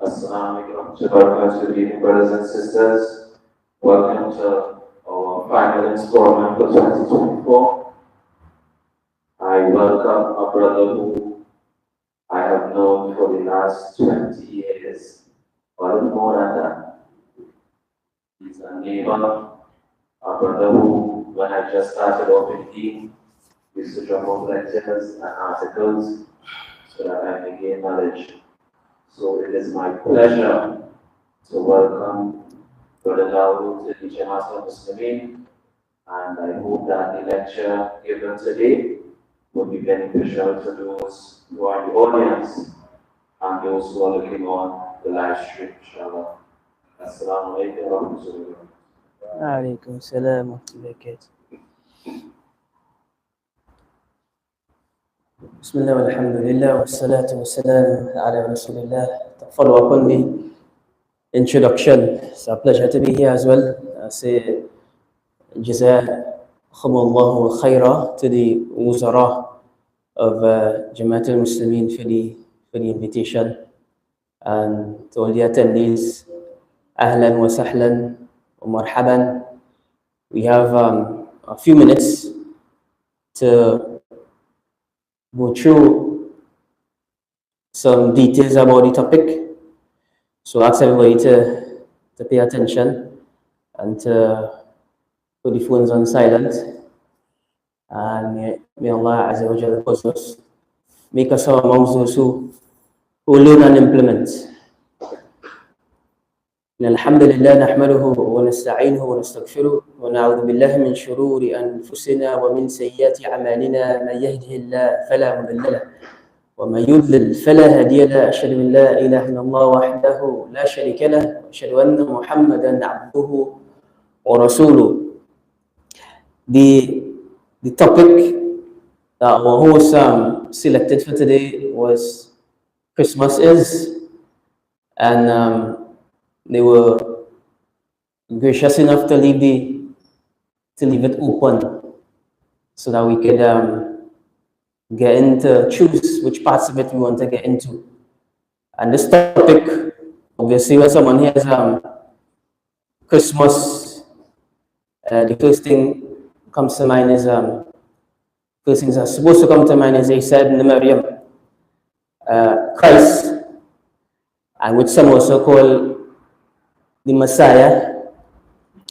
Assalamu alaikum to the brothers and sisters. Welcome to our final installment for 2024. I welcome a brother who I have known for the last 20 years, or even more than that. He's a neighbor, a brother who, when I just started off in Dean, used to drop off lectures and articles so that I may gain knowledge. So it is my pleasure to welcome Brother Dawood to the Jamaat al-Muslimin, and I hope that the lecture given today will be beneficial to those who are in the audience and those who are looking on the live stream, inshallah. Assalamu alaikum wa rahmatullahi wa barakatuh. عليكم السلام ورحمة الله وبركاته. بسم الله والحمد لله والصلاة والسلام على رسول الله. Follow up on the introduction. It's a pleasure to be here as well. I say Jazakumullahu khaira to the Wuzara of Jamaat al-Muslimin for the invitation, and to all the attendees, Ahlan wa Sahlan wa Marhaban. We have a few minutes to go through some details about the topic. So I ask everybody to pay attention and to put the phones on silent. And may Allah Azza wa Jalla cause us, make us amongst those who learn and implement. الحمد لله نحمده ونستعينه ونستغفره ونعوذ بالله من شرور أنفسنا ومن سيئات أعمالنا. من يهده الله فلا مضل له ومن يضلل فلا هادي له. أشهد أن لا إله إلا الله وحده لا شريك له وأشهد أن محمدا عبده ورسوله. The topic that our host selected for today was Christmas is, and they were gracious enough to leave it open so that we could get into, choose which parts of it we want to get into. And this topic, obviously, when someone hears Christmas, the first thing comes to mind is first things are supposed to come to mind is Isa ibn Maryam, Christ, and which some also call the Messiah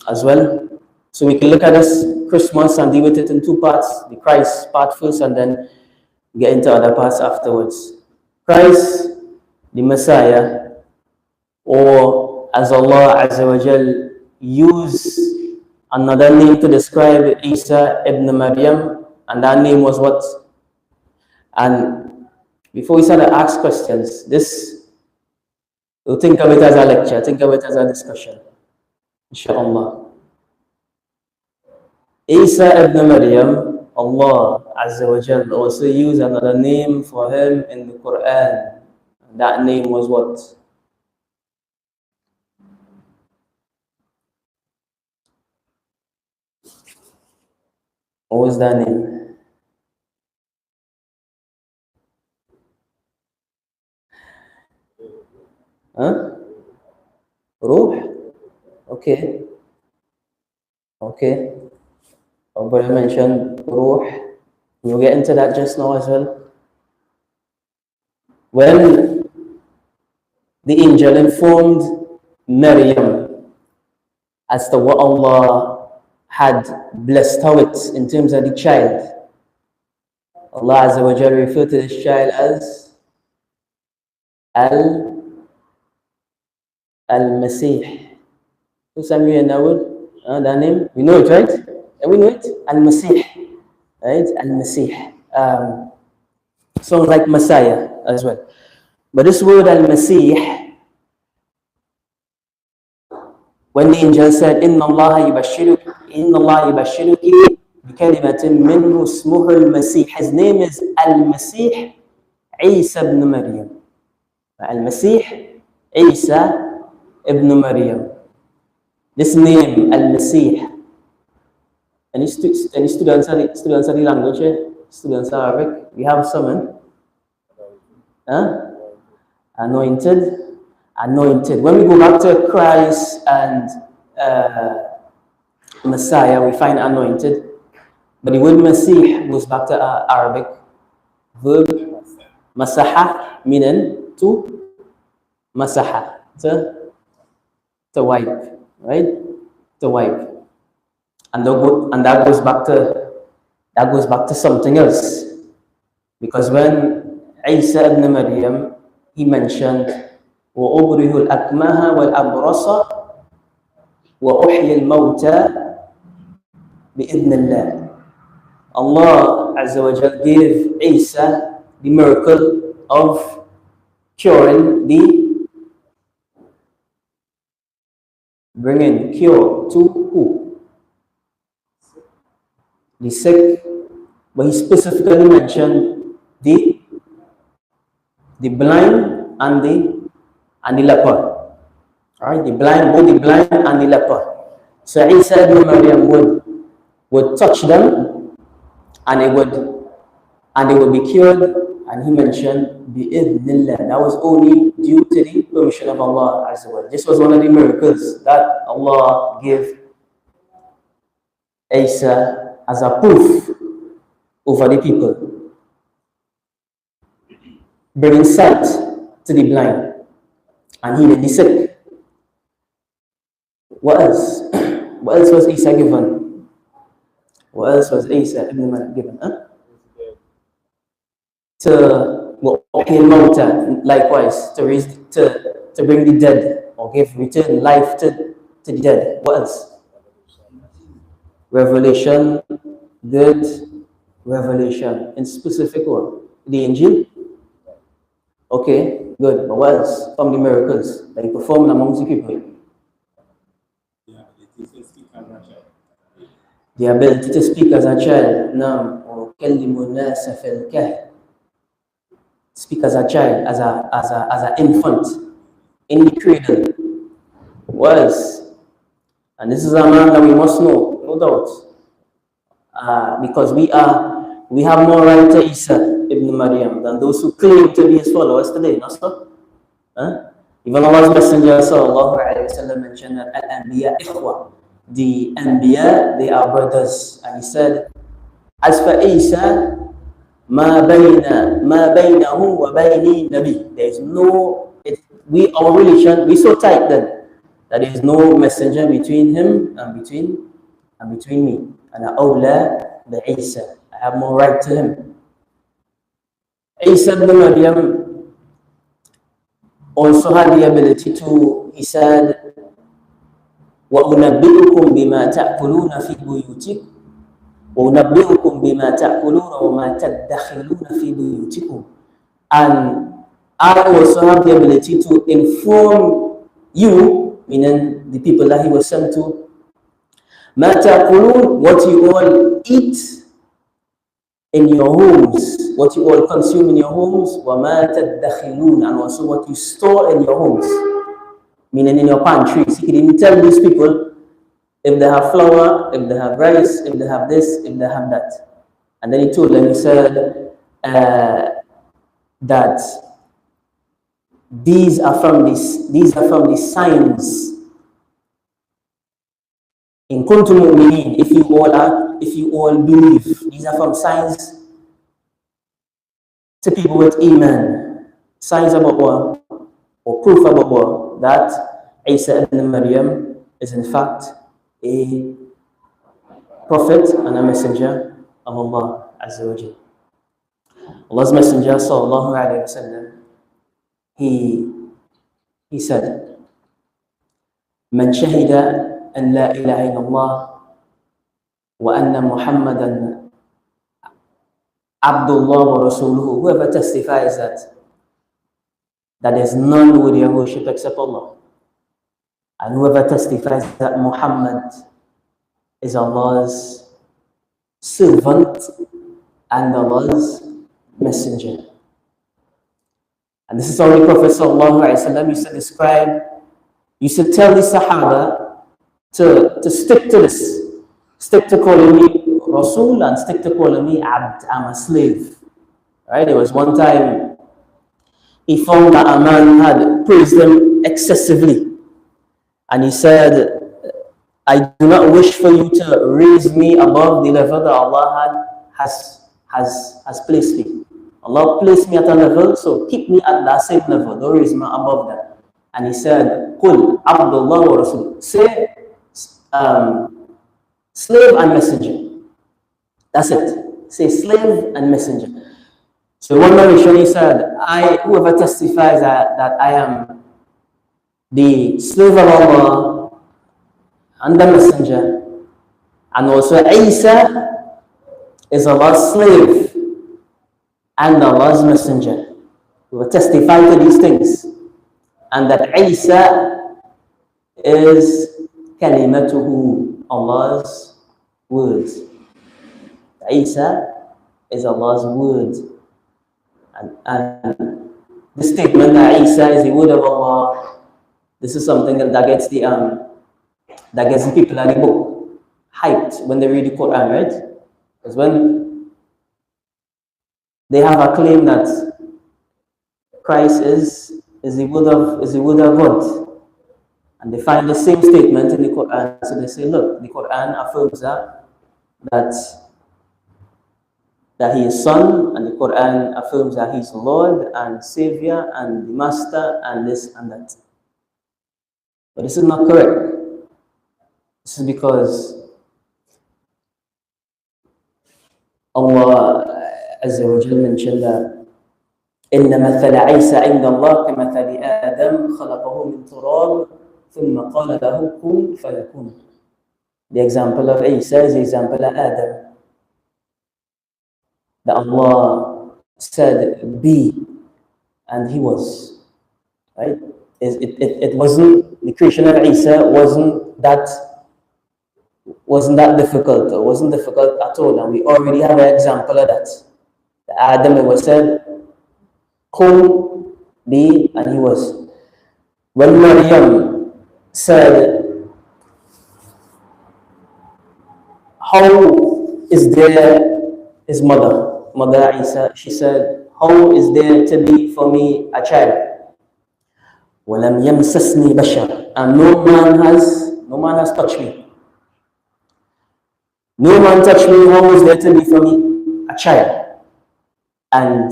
as well. So we can look at this Christmas and deal with it in two parts: the Christ part first, and then get into other parts afterwards. Christ, the Messiah, or as Allah Azza wa Jal used another name to describe Isa ibn Maryam, and that name was what? And before we start to ask questions, think of it as a lecture, think of it as a discussion, inshallah. Isa ibn Maryam, Allah Azza wa Jal also used another name for him in the Quran. That name was what? What was that name? Huh? Ruh? Okay. Okay. Everybody mentioned Ruh. We'll get into that just now as well. When the angel informed Maryam as to what Allah had blessed her with in terms of the child, Allah Azza wa Jalla referred to this child as Al-Masih. Who's some of you know that name? We know it, right? We know it? Al-Masih. Right? Al-Masih. Sounds like Messiah as well. But this word Al-Masih, when the angel said, Inna Allah yubashiruki bikalimatin minhu ismuhu al-Masih. His name is Al-Masih Isa ibn Maryam. Al-Masih Isa ibn Maryam. This name, Al-Masih. Any students of the language? Students of Arabic? We have someone? Anointed. anointed. When we go back to Christ and Messiah, we find anointed. But the word Masih goes back to Arabic verb masaha, meaning to masaha, to wipe, right? To wipe. And that goes back to something else. Because when Isa ibn Maryam, he mentioned وَأُبْرِهُ الْأَكْمَهَ وَالْأَبْرَصَ وَأُحْيِي الْمَوْتَى بِإِذْنِ اللَّهِ. Allah Azza wa Jal gave Isa the miracle of curing bringing cure to who? The sick. But he specifically mentioned the blind and the leper. Alright, both the blind and the leper. So Isa ibn Maryam would touch them and they would be cured, and he mentioned bi'idhnillah. That was only due to the permission of Allah Azza wa Jalla. This was one of the miracles that Allah gave Isa as a proof over the people, bringing sight to the blind and healing the sick. What else? What else was Isa given? What else was Isa ibn Maryam given? To likewise, to bring the dead, or give return life to the dead. What else? Revelation, good revelation. In specific one, the Injil. Okay, good. But what else from the miracles that he performed amongst the people? The ability to speak as a child. Naam. Or kellimu nasa fil kahf. Speak as a child, as an infant in the cradle. What else? And this is a man that we must know, no doubt. Because we have more right to Isa ibn Maryam than those who claim to be his followers today, not so? Even Allah's Messenger sallallahu alayhi wa sallam mentioned that al-anbiya ikhwa. The anbiya, they are brothers. And he said, as for Isa, ma baynahu wa bayni nabi. There is no, our relation, we so tight then that there is no messenger between him and between me. And awla bi Isa, I have more right to him. Isa ibn Maryam also had the ability to, he said, وَأُنَبِّئُكُمْ بِمَا تَأْكُلُونَ فِي بُيُوتِكُمْ وَأُنَبِّئُكُمْ بِمَا تَأْكُلُونَ وَمَا تَدَّخِلُونَ فِي بُيُوتِكُمْ. And I also have the ability to inform you, meaning the people that he was sent to, مَا تَأْكُلُونَ, what you all eat in your homes, what you all consume in your homes, وَمَا تَدَّخِلُونَ, and also what you store in your homes, meaning in your pantries. He can even tell these people if they have flour, if they have rice, if they have this, if they have that. And then he told them, he said that these are from the signs in kuntum mu'minin, if you all believe. These are from signs to people with iman. Signs about what? Or proof about what? That Isa ibn Maryam is in fact a prophet and a messenger of Allah Azza wa Jalla. Allah's Messenger sallallahu alayhi wa sallam, he said, من شهد أن لا إله إلا الله وأن محمدا عبد الله ورسوله, whoever testifies that there is none worthy of worship except Allah, and whoever testifies that Muhammad is Allah's servant and Allah's messenger. And this is how the Prophet sallallahu alaihi wasallam used to describe, used to tell the Sahaba to stick to this, stick to calling me Rasul and stick to calling me Abd, I'm a slave. Right? There was one time he found that a man had praised him excessively. And he said, I do not wish for you to raise me above the level that Allah has placed me. Allah placed me at a level, so keep me at that same level. Don't raise me above that. And he said, Qul Abdullah wa Rasul. Say, slave and messenger. That's it. Say slave and messenger. So one narration he said, whoever testifies that I am the slave of Allah and the messenger, and also Isa is Allah's slave and Allah's messenger. We will testify to these things, and that Isa is kalimatuhu, Allah's words. Isa is Allah's word. And this statement that Isa is the word of Allah, this is something that gets the people at the book hyped when they read the Quran, right? Because when they have a claim that Christ is the word of God, and they find the same statement in the Quran, so they say, look, the Quran affirms that he is son, and the Quran affirms that he is Lord and Savior and the Master and this and that. But this is not correct. This is because Allah Azza wa Jalla mentioned that إن مثل عيسى عند الله كمثل آدم خلقه من تراب ثم قال له كن فيكون. The example of Isa is the example of Adam. That Allah said, be, and he was. Right? It wasn't, the creation of Isa wasn't that difficult. It wasn't difficult at all. And we already have an example of that. Adam was said, Kun, be, and he was. When Maryam said, how is there his mother Isa, she said, how is there to be for me a child? وَلَمْ يَمْسَسْنِي بَشَرٌ, and no man has touched me. No man touched me, how is there to be for me a child? And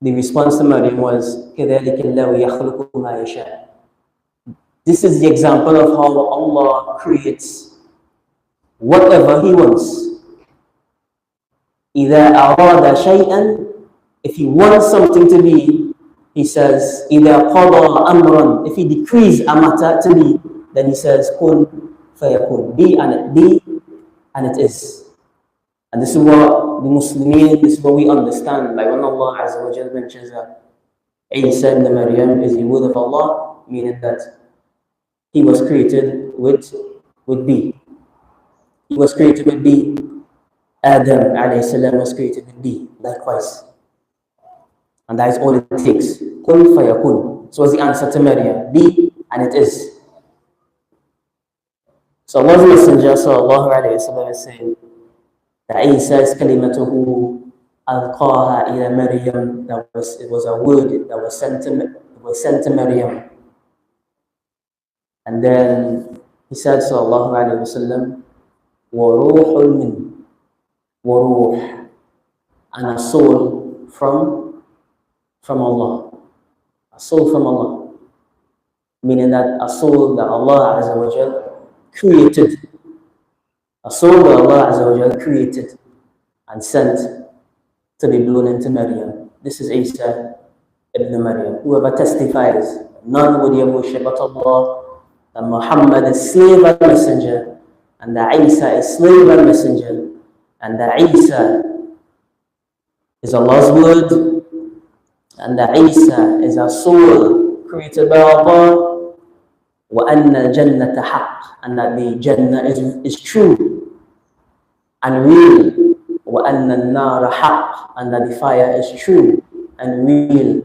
the response to Maryam was, كَذَلِكَ اللَّهُ يَخْلُقُ مَا يَشَاءُ. This is the example of how Allah creates whatever He wants. إِذَا أَرَادَ شَيْئًا, if He wants something to be, He says, إِذَا قَضَى أَمْرًا, if He decrees a matter to be, then He says, كُن فَيَكُن, be and it be, and it is. And this is what the Muslimin, this is what we understand. Like when Allah Azza wa Jalla mentions that Isa ibn Maryam is the word of Allah, meaning that he was created with be. He was created with be. Adam alayhi salam was created with be, likewise. And that is all it takes. Kun fayakun. So was the answer to Maryam. Be, and it is. So Allah's Messenger sallallahu alayhi wa sallam is saying that Isa is kalimatuhu alqaha ila Maryam. It was a word that was sent to Maryam. And then he said sallallahu alayhi wa sallam, wa ruhul min, wa ruh, and a soul from Allah. A soul from Allah. Meaning that a soul that Allah Azza wa Jal created. A soul that Allah Azza wa Jal created and sent to be blown into Maryam. This is Isa ibn Maryam. Whoever testifies, none worthy of worship but Allah, that Muhammad is slave and messenger, and that Isa is slave and messenger, and that Isa is Allah's word, and that Isa is a soul created by Allah, وَأَنَّ الْجَنَّةَ حَقٌّ, and that the Jannah is true and real, وَأَنَّ النَّارَ حَقٌّ, and that the fire is true and real.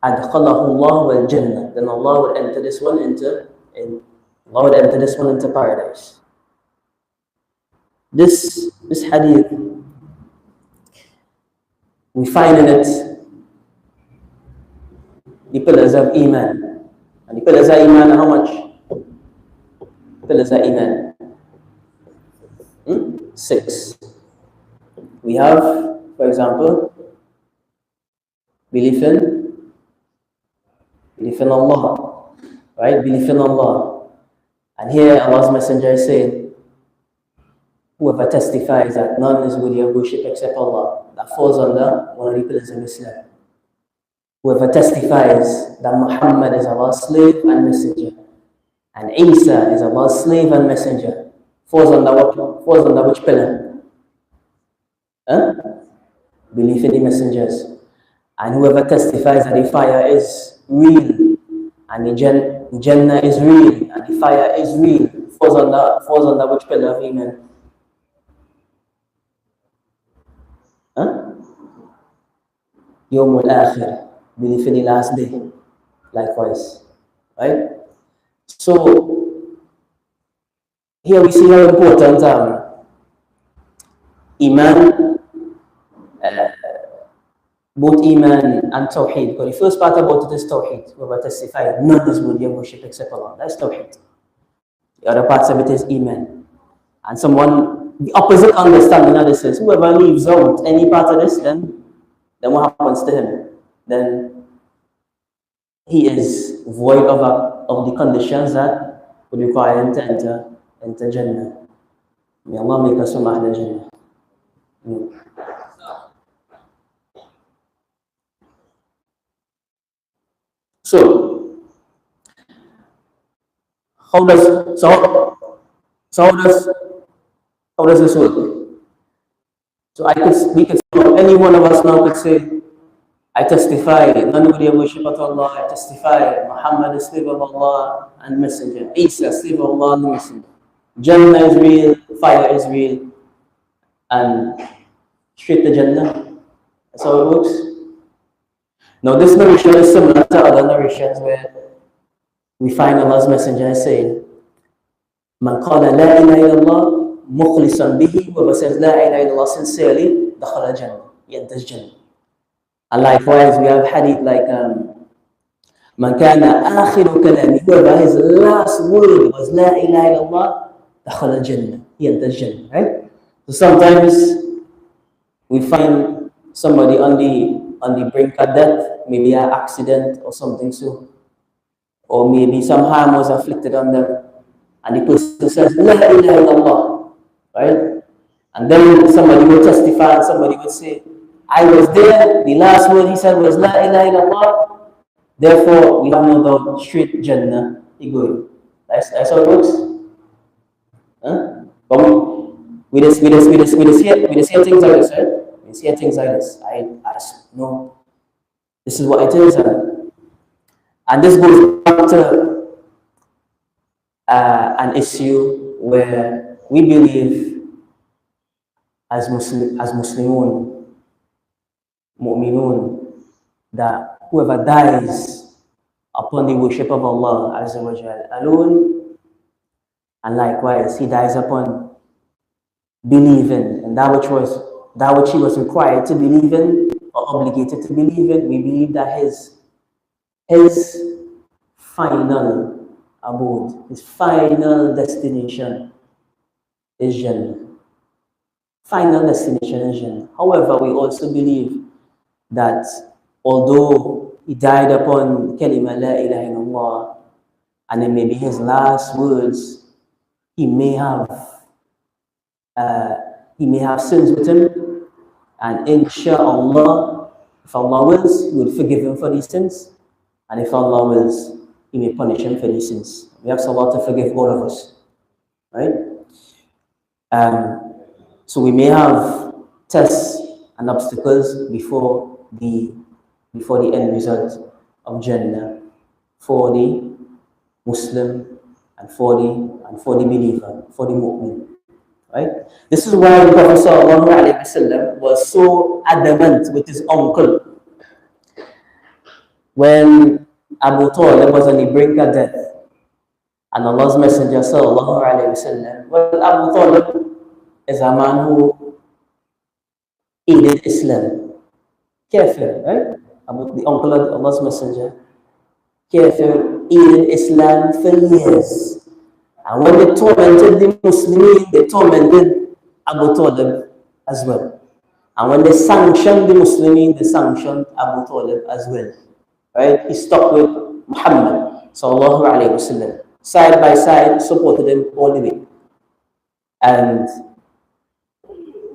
أَدْخَلَهُ اللَّهُ وَالْجَنَّةِ, then Allah would enter this one into paradise. This hadith, we find in it the pillars of Iman. And the pillars of Iman are how much? Pillars of Iman. 6. We have, for example, belief in Allah, right? Belief in Allah. And here Allah's Messenger is saying, whoever testifies that none is worthy of worship except Allah, that falls under one of the pillars of Islam. Whoever testifies that Muhammad is Allah's slave and messenger, and Isa is Allah's slave and messenger, falls under which pillar? Belief in the messengers. And whoever testifies that the fire is real, and the Jannah is real, and the fire is real, falls under which pillar of Iman? Yawmul Akhir, belief in the last day, likewise, right? So here we see how important Iman, both Iman and Tawheed. Because the first part about it is Tawheed, whoever testifies none is worthy of worship except Allah. That's Tawheed. The other parts of it is Iman. And the opposite understanding of this is whoever leaves out any part of this, then what happens to him? Then he is void of the conditions that would require him to enter Jannah. May Allah make us from Ahl Jannah. So how does this work? So any one of us now could say, I testify, none worthy of worship but Allah. I testify, Muhammad is slave of Allah and messenger. Isa, slave of Allah and messenger. Jannah is real, fire is real, and straight to Jannah. That's how it works. Now this narration is similar to other narrations where we find Allah's messenger saying, Man qala la ilaha illallah mukhlisan bihi, whoever says la ilaha illallah sincerely, dakhala Jannah, he enters Jannah. And likewise, we have hadith like Man kana akhiru kalami, whoever his last word was la ilaha illallah, dakhala Jannah, he enters Jannah, right? So sometimes we find somebody on the brink of death, maybe an accident or something so, or maybe some harm was afflicted on them, and the person says la ilaha illallah, right? And then somebody will testify and somebody will say, I was there, the last word he said was la ilaha illallah, therefore we have no doubt straight Jannah he going. That's how it works. But we just hear things like this, right? We hear things like this. I no, this is what it is, and this goes back to an issue where we believe as Muslimun, mu'minun, that whoever dies upon the worship of Allah Azza wa Jal alone, and likewise he dies upon believing in that which he was required to believe in or obligated to believe in, we believe that his final abode, his final destination is Jannah. Final destination is Jannah. However, we also believe that although he died upon kalima la ilaha illallah, and then maybe his last words, he may have sins with him, and inshallah, if Allah wills, he will forgive him for these sins, and if Allah wills, he may punish him for these sins. We ask Allah to forgive all of us, right? So we may have tests and obstacles before the end result of Jannah for the Muslim and for the believer, for the mu'min. Right? This is why the Prophet ﷺ was so adamant with his uncle when Abu Talib was on the brink of death, and Allah's Messenger ﷺ, well, Abu Talib is a man who aided Islam. Kafir, right? The uncle of Allah's Messenger, Kafir, in Islam for years. And when they tormented the Muslims, they tormented Abu Talib as well. And when they sanctioned the Muslims, they sanctioned Abu Talib as well. Right? He stuck with Muhammad sallallahu alaihi wasallam. Side by side, supported him all the way. And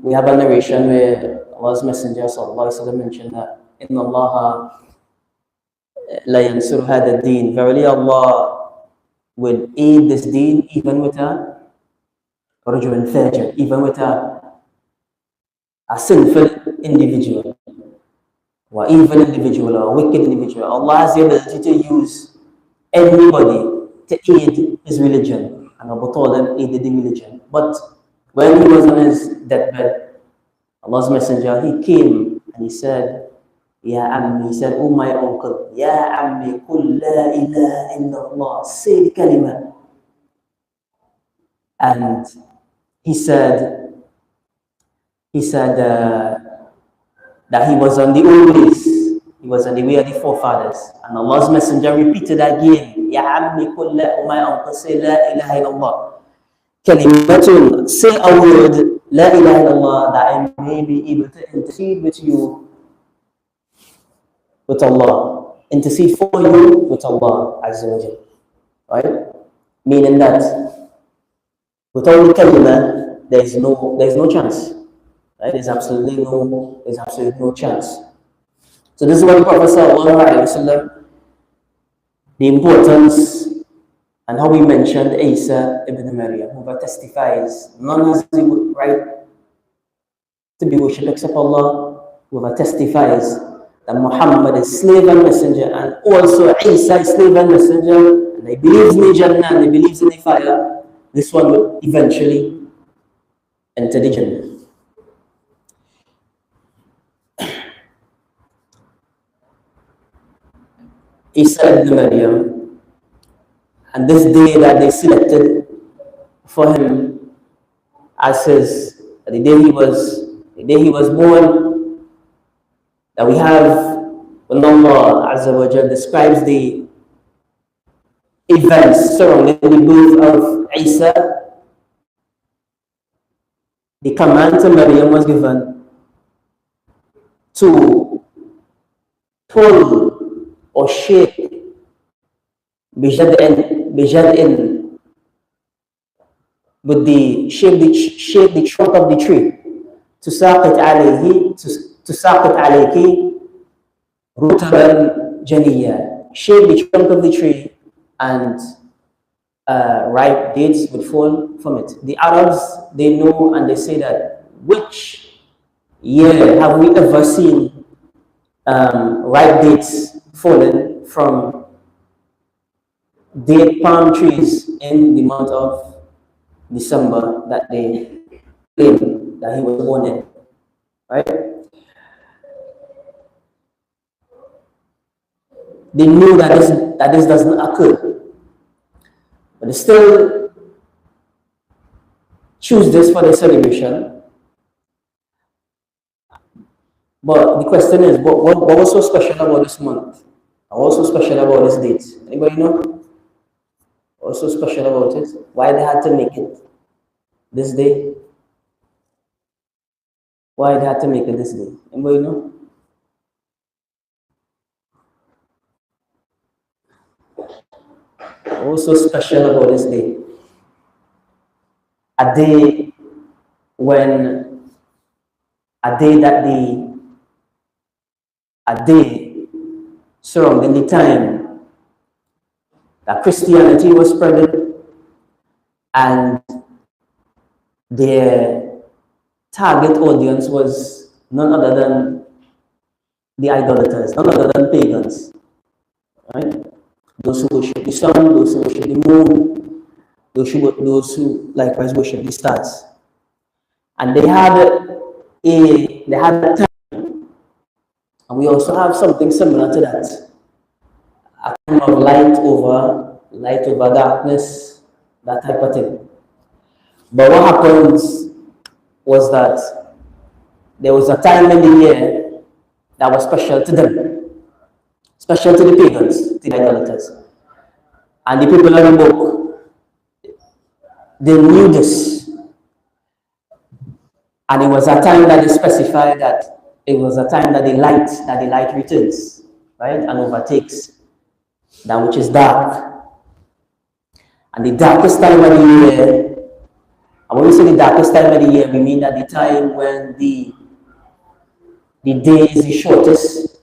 we have a narration where Allah's Messenger sallallahu alaihi wasallam mentioned that Inna Allah la yansur hada deen. Verily Allah will aid this deen even with a rajul fajr, even with a sinful individual, or evil individual, or wicked individual. Allah has the ability to use anybody to aid his religion, and Abu Talib aided the religion. But when he was on his deathbed, Allah's Messenger, he came and he said, Ya Ammi, he said, oh my uncle, Ya Ammi, Qul la ilaha illallah, say the kalima. And he said that he was on the old ways, he was on the way of the forefathers. And Allah's Messenger repeated again, Ya Ammi, Qul la, oh my uncle, say la ilaha illallah. Kalimatun, say a word, la ilaha illallah, that I may be able to intercede with you, with Allah, intercede for you with Allah Azza wa Jal. Right? Meaning that without the kalima, there's no chance. Right? There's absolutely no chance. So this is what the Prophet sallallahu alaihi wasallam, the importance and how we mentioned Isa ibn Maryam, who testifies none has the right to be worshipped except Allah, who testifies that Muhammad is slave and messenger, and also Isa is slave and messenger, and he believes in the Jannah and he believes in the fire. This one will eventually enter the Jannah. Isa ibn Maryam, and this day that they selected for him as the day he was born, that we have, when Allah Azza wa Jal describes the events surrounding the birth of Isa, the command to Maryam was given to pull or shake bijad'in, with the shake the trunk of the tree, to saqit alayki rutaban janiya, shake the trunk of the tree and ripe dates would fall from it. The Arabs, they know and they say that, which year have we ever seen ripe dates fallen from date palm trees in the month of December that they claim that he was born in, right? They knew that this doesn't occur, but they still choose this for their celebration. But the question is, what was so special about this month? What was so special about this date? Anybody know? What was so special about it? Why they had to make it this day? Why they had to make it this day? Anybody know? What was so special about this day? A day surrounding the time that Christianity was spreading, and their target audience was none other than the idolaters, none other than pagans, right? Those who worship the sun, those who worship the moon, those who likewise worship the stars. And they had a time, and we also have something similar to that. A time of light over darkness, that type of thing. But what happens was that there was a time in the year that was special to them, special to the pagans, to the idolaters. And the people of the book, they knew this. And it was a time that they specified that it was a time that the light returns, right? And overtakes that which is dark. And the darkest time of the year, and when we say the darkest time of the year, we mean that the time when the day is the shortest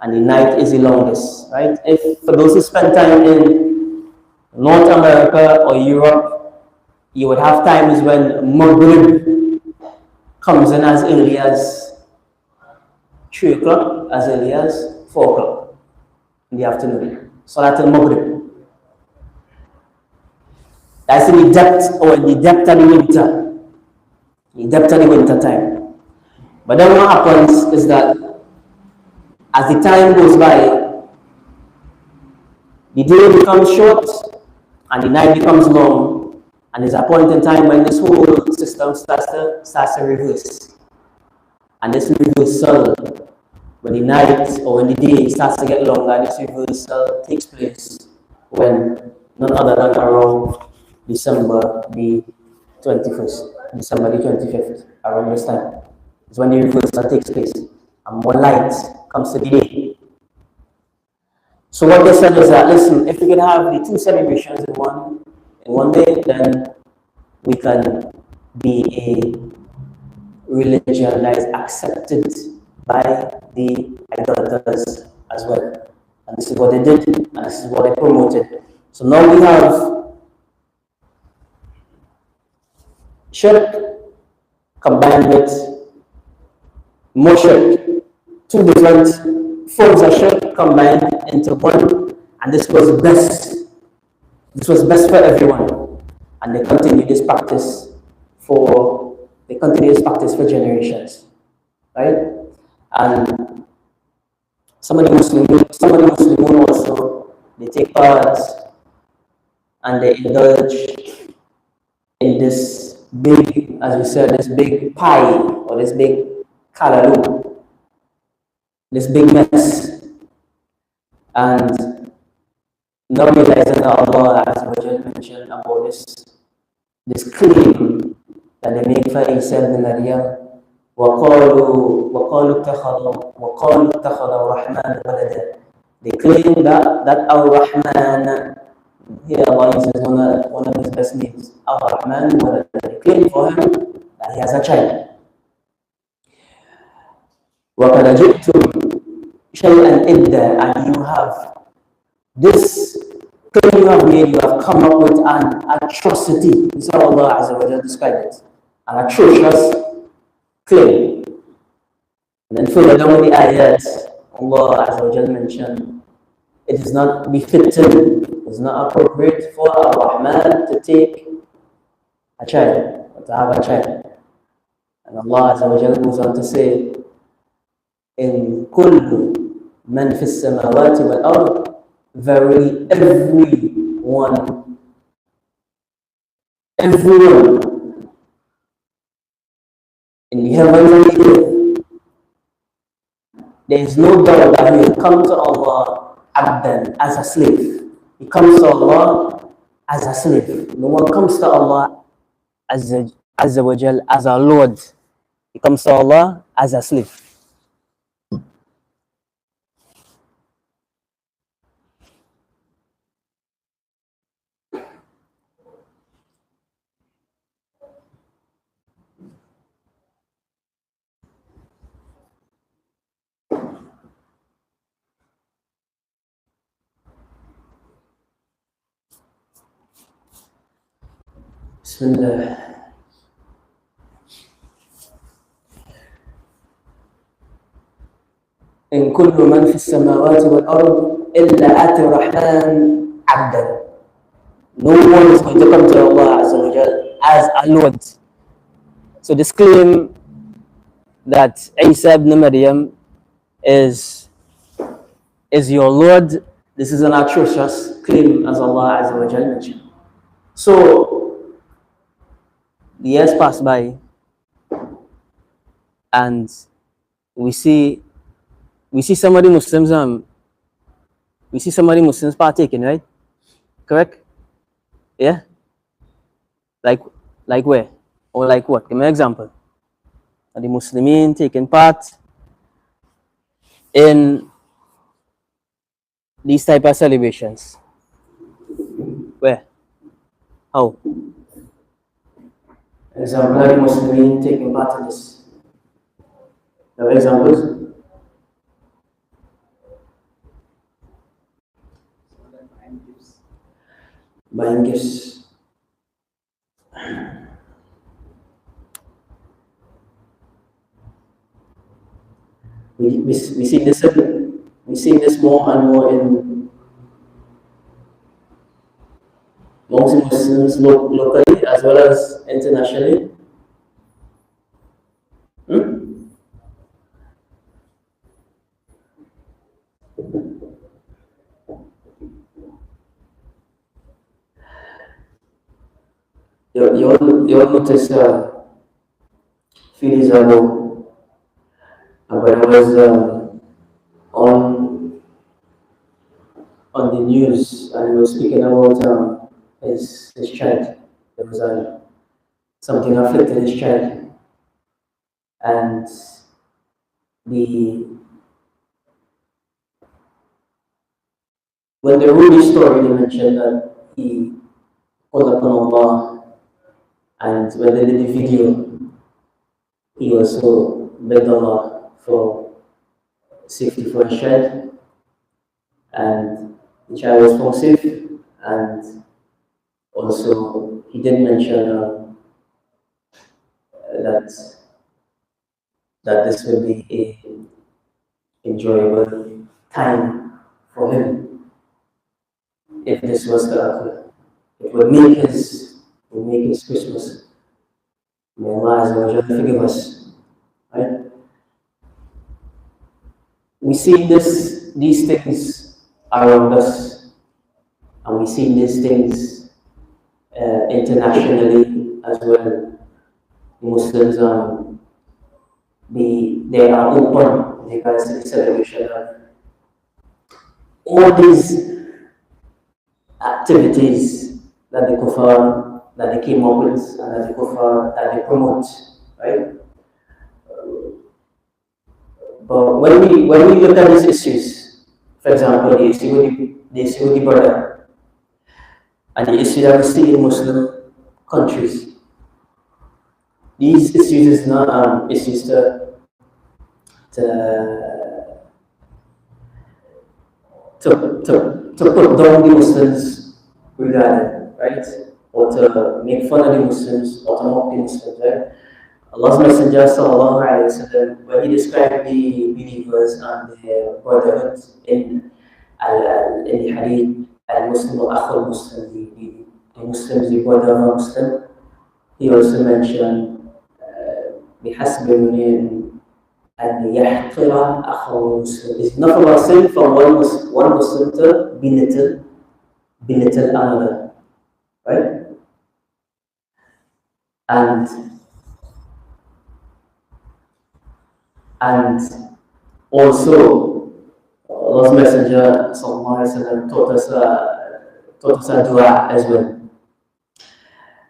and the night is the longest, right? If for those who spend time in North America or Europe, you would have times when Maghrib comes in as early as 3 o'clock, as early as 4 o'clock in the afternoon. Salat al-Maghrib. That's in the depth of the winter. The depth of the winter time. But then what happens is that as the time goes by, the day becomes short and the night becomes long, and there's a point in time when this whole system starts to reverse. And this reversal, when the night or when the day starts to get longer, this reversal takes place when none other than around December the 21st, December the 25th, around this time. Is when the reversal takes place and more light comes to the day. So what they said is that, listen, if we could have the two celebrations in one day, then we can be a religion that is accepted by the idolaters as well. And this is what they did, and this is what they promoted. So now we have shirk combined with more shirk. Two different forms of shirk combined into one, and this was best. This was best for everyone, and they continue this practice for generations, right? And some of the Muslims also, they take part and they indulge in this big, as we said, this big pie or this big kalaloo, this big mess, and not realizing that Allah has mentioned about this claim that they make for Isa ibn Maryam. وقالوا اتخذ الرحمن ولدا. They claim that Ar-Rahman, here Allah uses one of his best names, Ar-Rahman ولدا. They claim for him that he has a child. وَقَدْ جِئْتُمْ شَيْئًا إِدًّا. And you have this claim you have made, you have come up with an atrocity. This is how Allah Azza wa Jalla described it. An atrocious claim. And then further down with the ayat, Allah Azza wa Jalla mentioned, it is not befitting, it is not appropriate for Ar-Rahman to take a child, or to have a child. And Allah Azza wa Jalla goes on to say, in kullu man fi samawati wal ard, verily everyone in the heavens and the earth, there is no doubt that he will come to Allah abdan, as a slave. He comes to Allah as a slave. No one comes to Allah Azza wa Jal as a Lord. He comes to Allah as a slave. Bismillah. إن كل من في السماوات والأرض إلا آتي الرحمن عبدا. No one is going to come to Allah Azza wa Jal as a Lord. So this claim that Isa ibn Maryam is your Lord, this is an atrocious claim, as Allah Azza wa Jal mentioned. So the years pass by, and we see some of the Muslims partaking, right? Correct? Yeah? Like where? Or like what? Give me an example. Are the Muslimin taking part in these type of celebrations? Where? How? Example, are the Muslimin taking part in this? No examples? Buying gifts. We see this more and more in amongst Muslims locally as well as internationally. Hmm? You all notice few days ago, when I was on the news and he was speaking about his child. There was something afflicted his child, and the when they wrote the story, they mentioned that he called upon Allah, and when they did the video, he also begged Allah for safety for his child, and the child was found safe, and also he did mention that this will be a enjoyable time for him if this was to occur. It would make his Christmas. May Allah Azza wa Jalla forgive us. Right? We see these things around us, and we see these things internationally as well. Muslims they are open with regards to the celebration of all these activities that the kuffar that they came up with and that the kuffar that they promote, right? But when we look at these issues, for example, the issue with the brother, and the issue that we see in Muslim countries, these issues is not issues to put down the Muslims regarding, right? Or to make fun of the Muslims or to mock the Muslims, right? Allah's Messenger sallallahu alaihi wasallam, when he described the believers and their brotherhood in the hadith, al-Muslim al Muslim, the Muslims, the brother of a Muslim, he also mentioned بحسب المؤمن أن يحقر أخاه المسلم. It's not for a sin for one Muslim to belittle another, right? And also Allah's Messenger sallallahu alaihi wasallam taught us a dua as well.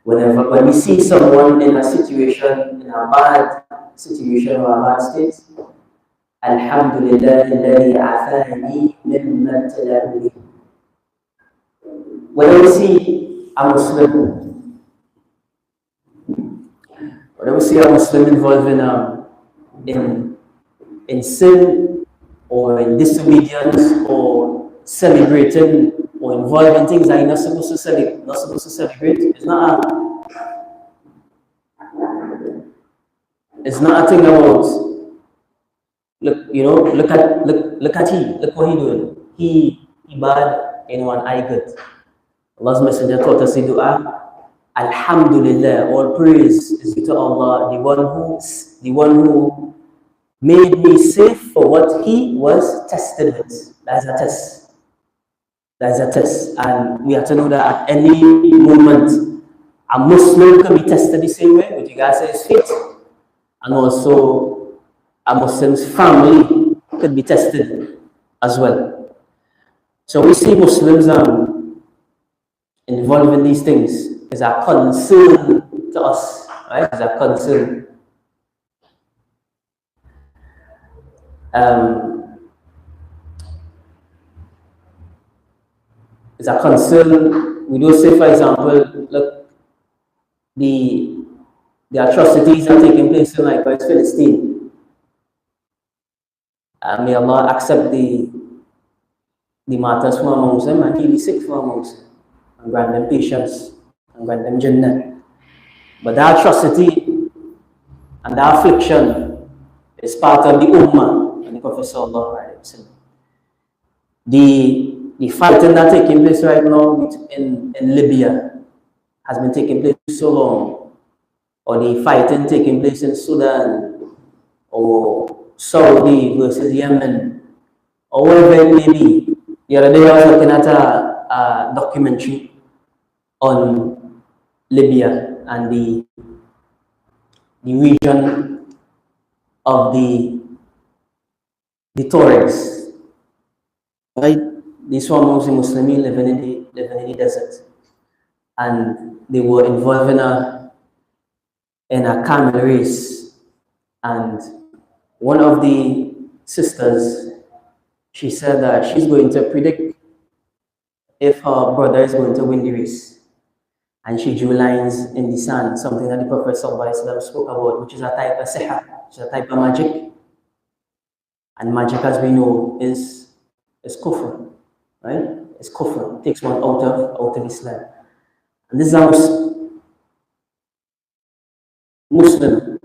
When we see someone in a situation, in a bad situation or a bad state, Alhamdulillah alladhi afani mimma ibtalahu bihi. When we see a Muslim involved in sin or in disobedience or celebrating or involved in things that you're not supposed to celebrate, it's not a thing about look what he doing. He bad and I good. Allah's Messenger taught us the dua, Alhamdulillah, all praise is to Allah, the one who made me safe for what he was tested with. That's a test. And we have to know that at any moment, a Muslim can be tested the same way with regards to his faith. And also, a Muslim's family could be tested as well. So we see Muslims involved in these things is a concern to us, right? It's a concern. It's a concern. We do say, for example, look, the atrocities are taking place in likewise Philistine. May Allah accept the martyrs from amongst them and heal the sick from amongst them, and grant them patience and grant them Jannah. But the atrocity and the affliction is part of the Ummah and the Prophet Sallallahu Alaihi Wasallam. The fighting that's taking place right now in Libya has been taking place so long, or the fighting taking place in Sudan, or Saudi versus Yemen, or wherever it may be. The other day I was looking at a documentary on Libya and the region of the Torres, right? These were Muslim Muslims living in the desert, and they were involved in a camel race. And one of the sisters, she said that she's going to predict if her brother is going to win the race. And she drew lines in the sand, something that the Prophet ﷺ spoke about, which is a type of sihr, which is a type of magic. And magic, as we know, is kufr, right? It's kufr. It takes one out of Islam. And this is how Muslim.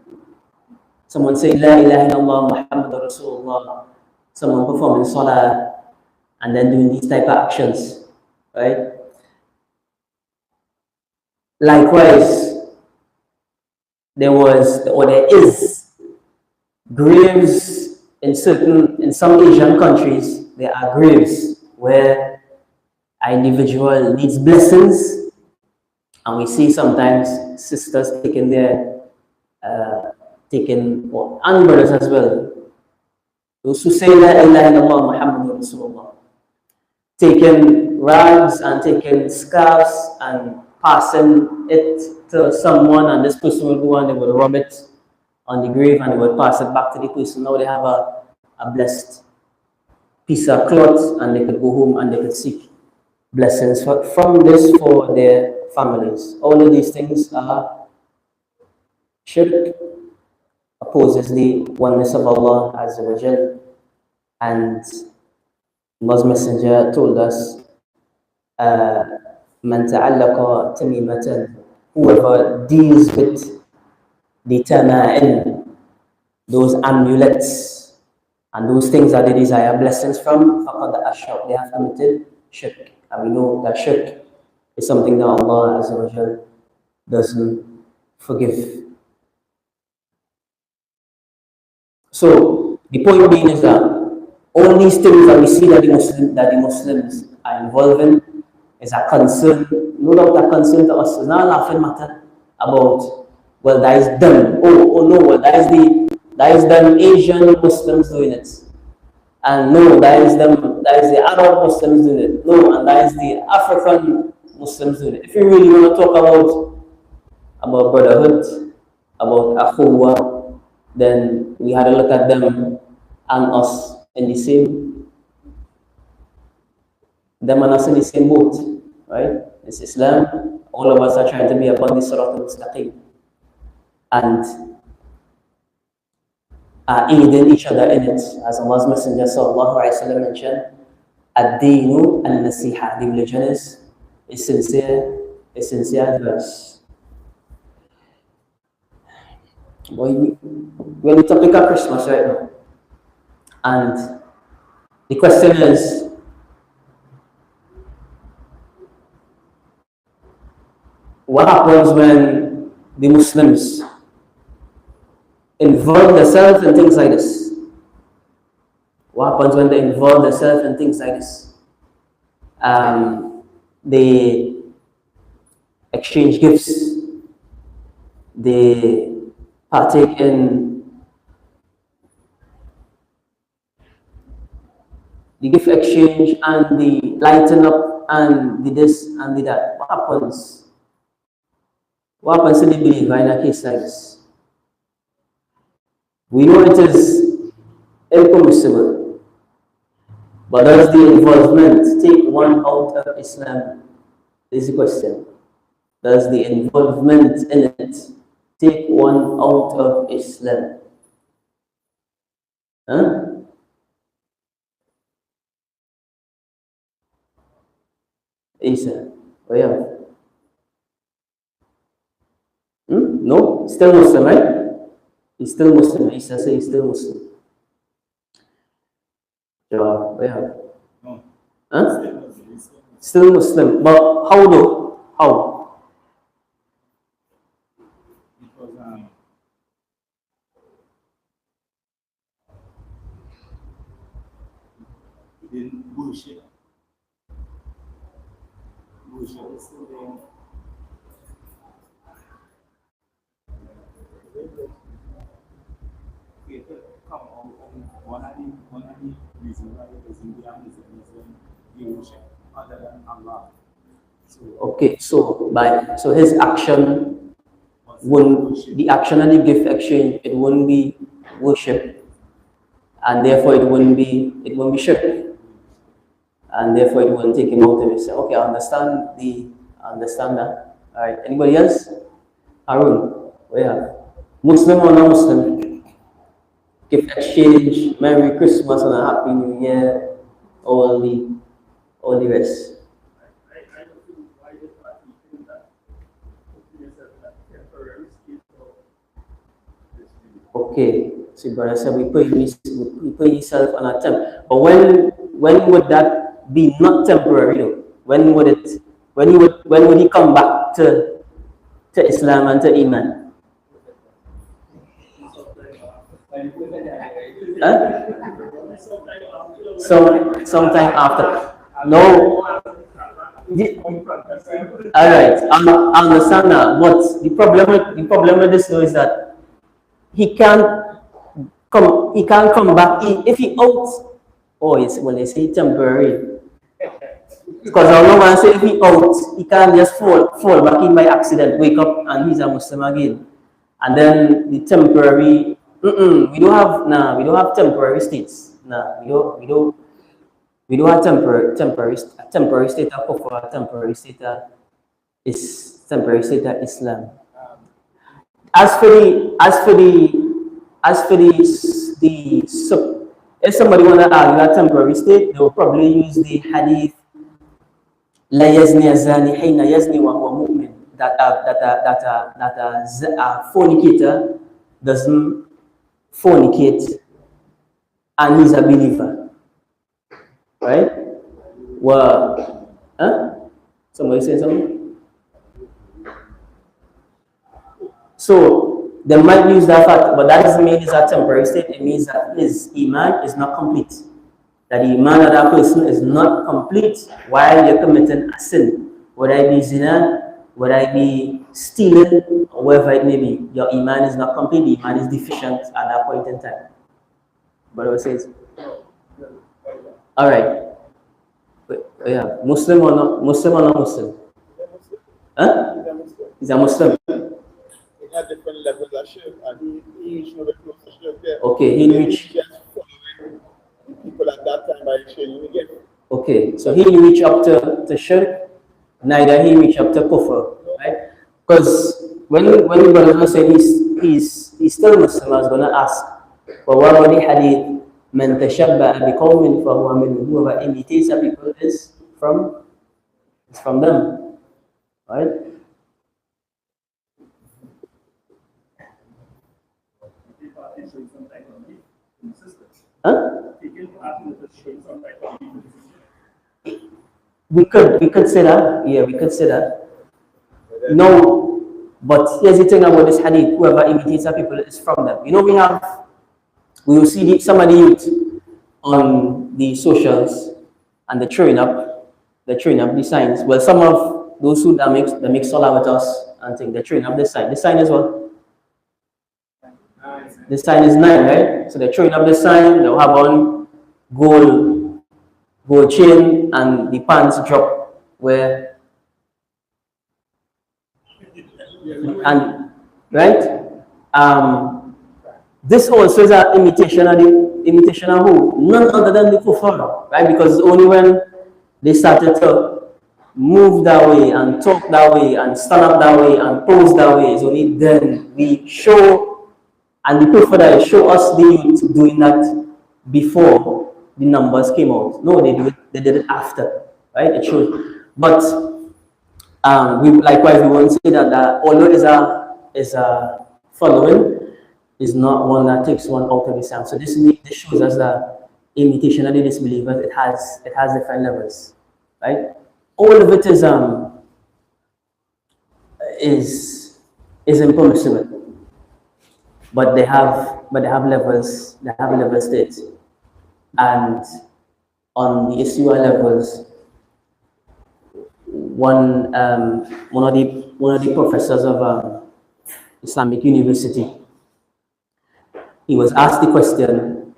Someone say La ilaha illallah Muhammadur Rasulullah. Someone performing salah and then doing these type of actions, right? Likewise, there is graves in some Asian countries. There are graves where an individual needs blessings, and we see sometimes sisters taking and brothers as well, those who say La ilaha illallah Muhammadur Rasulullah, taking rags and taking scarves and passing it to someone, and this person will go and they will rub it on the grave and they will pass it back to the person. Now they have a blessed piece of cloth, and they could go home and they could seek blessings from this for their families. All of these things are shirk, opposes the oneness of Allah Azza wa Jal, and Allah's Messenger told us, Man ta'allaqa tamimatan, whoever deals with the tama'in, those amulets and those things that they desire blessings from, faqad ashrak, they have committed shirk. And we know that shirk is something that Allah Azza wa Jal doesn't forgive. So the point being is that all these things that we see that the Muslims are involved in is a concern. No doubt that concern to us is not a laughing matter about, well, that is done. Oh no, well, that is done Asian Muslims doing it. And no, that is the Arab Muslims doing it. No, and that is the African Muslims doing it. If you really want to talk about brotherhood, about akhuwa, then we had to look at them and us in the same, them and us in the same boat, right? It's Islam. All of us are trying to be upon the Sirat al-Mustaqim and are aiding each other in it. As Allah's Messenger Sallallahu Alaihi Wasallam mentioned, Ad-Deenu al-Nasiha, the religion is sincere advice. We're on the topic of Christmas right now, and the question is, what happens when the Muslims involve themselves in things like this? What happens when they involve themselves in things like this? They exchange gifts, they partake in the gift exchange and the lighting up and the this and the that, what happens? What happens to the believer in a case like this? We know it is impermissible, but does the involvement take one out of Islam? Is the question. Does the involvement in it take one out of Islam? Huh? Isa, oh yeah. No, still Muslim, right? He's still Muslim. Isa says he's still Muslim. So, yeah. Huh? Still Muslim. But how though? How? Because in worship is still there. Come on, one of the reasons why it is India is the reason you worship other than Allah. Okay, so his action wouldn't, the action and the gift exchange, it wouldn't be worship, and therefore it wouldn't be shirk, and therefore it wouldn't take him out of his. Okay, I understand that. All right, anybody else? Harun, we have Muslim or non-Muslim? Gift exchange, Merry Christmas and a Happy New Year, all the rest. Okay, so brother said we put yourself on a temp. But when would that be not temporary though? When would he come back to Islam and to Iman? Huh? Sometime after. No. Alright, I understand that. But the problem with this though is that he can't come back if he out. Oh, it's when they say temporary. Because I don't want to say if he out, he can't just fall back in by accident, wake up and he's a Muslim again. And then the temporary, we don't have temporary states. Nah, we don't have temporary state of kufr, temporary state of Islam. As for if somebody want to argue a temporary state, they will probably use the hadith لا يزني الزاني حين يزني وهو مؤمن, that a fornicator doesn't fornicate and he's a believer, right? Well, somebody say something? So they might use that fact, but that doesn't mean it's a temporary state. It means that his iman is not complete. That the iman of that person is not complete while you're committing a sin. Would I be zina? Would I be stealing? Or whatever it may be. Your iman is not complete. The iman is deficient at that point in time. Brother says. All right. Yeah, Muslim or not Muslim? Huh? He's a Muslim. At different levels of shirk, and he reached no close to shirk there. Okay, he reached. People at that time by exchanging again. Okay, so he reached up to shirk, neither he reached up to kufr, right? Because when the brother said he's still Muslim, I was gonna ask, but what about the hadith? Man tashabba'a biqawmin fahuwa minhum. Whoever imitates a people is from them, right? Huh? We could say that. Yeah, we could say that. No, but here's the thing about this hadith: whoever imitates a people is from them. You know, we will see some of the youth on the socials and the throwing up the signs. Well, some of those who that mix salah with us and think they're throwing up the sign. The sign is what? The sign is 9, right? So they're throwing up the sign. They'll have on gold chain and the pants drop where, and right, this also is an imitation of who? None other than the kuffar, right? Because only when they started to move that way and talk that way and stand up that way and pose that way, it's only then we show, and the proof for that is show us the youth doing that before the numbers came out. No, they did it after, right? It shows. But likewise we won't say that although is a following, is not one that takes one out of Islam. So this shows us that imitation of the disbelievers, it has different levels, right? All of it is impermissible, but they have levels. They have level states, and on the issue of levels, one of the professors of Islamic University, he was asked the question,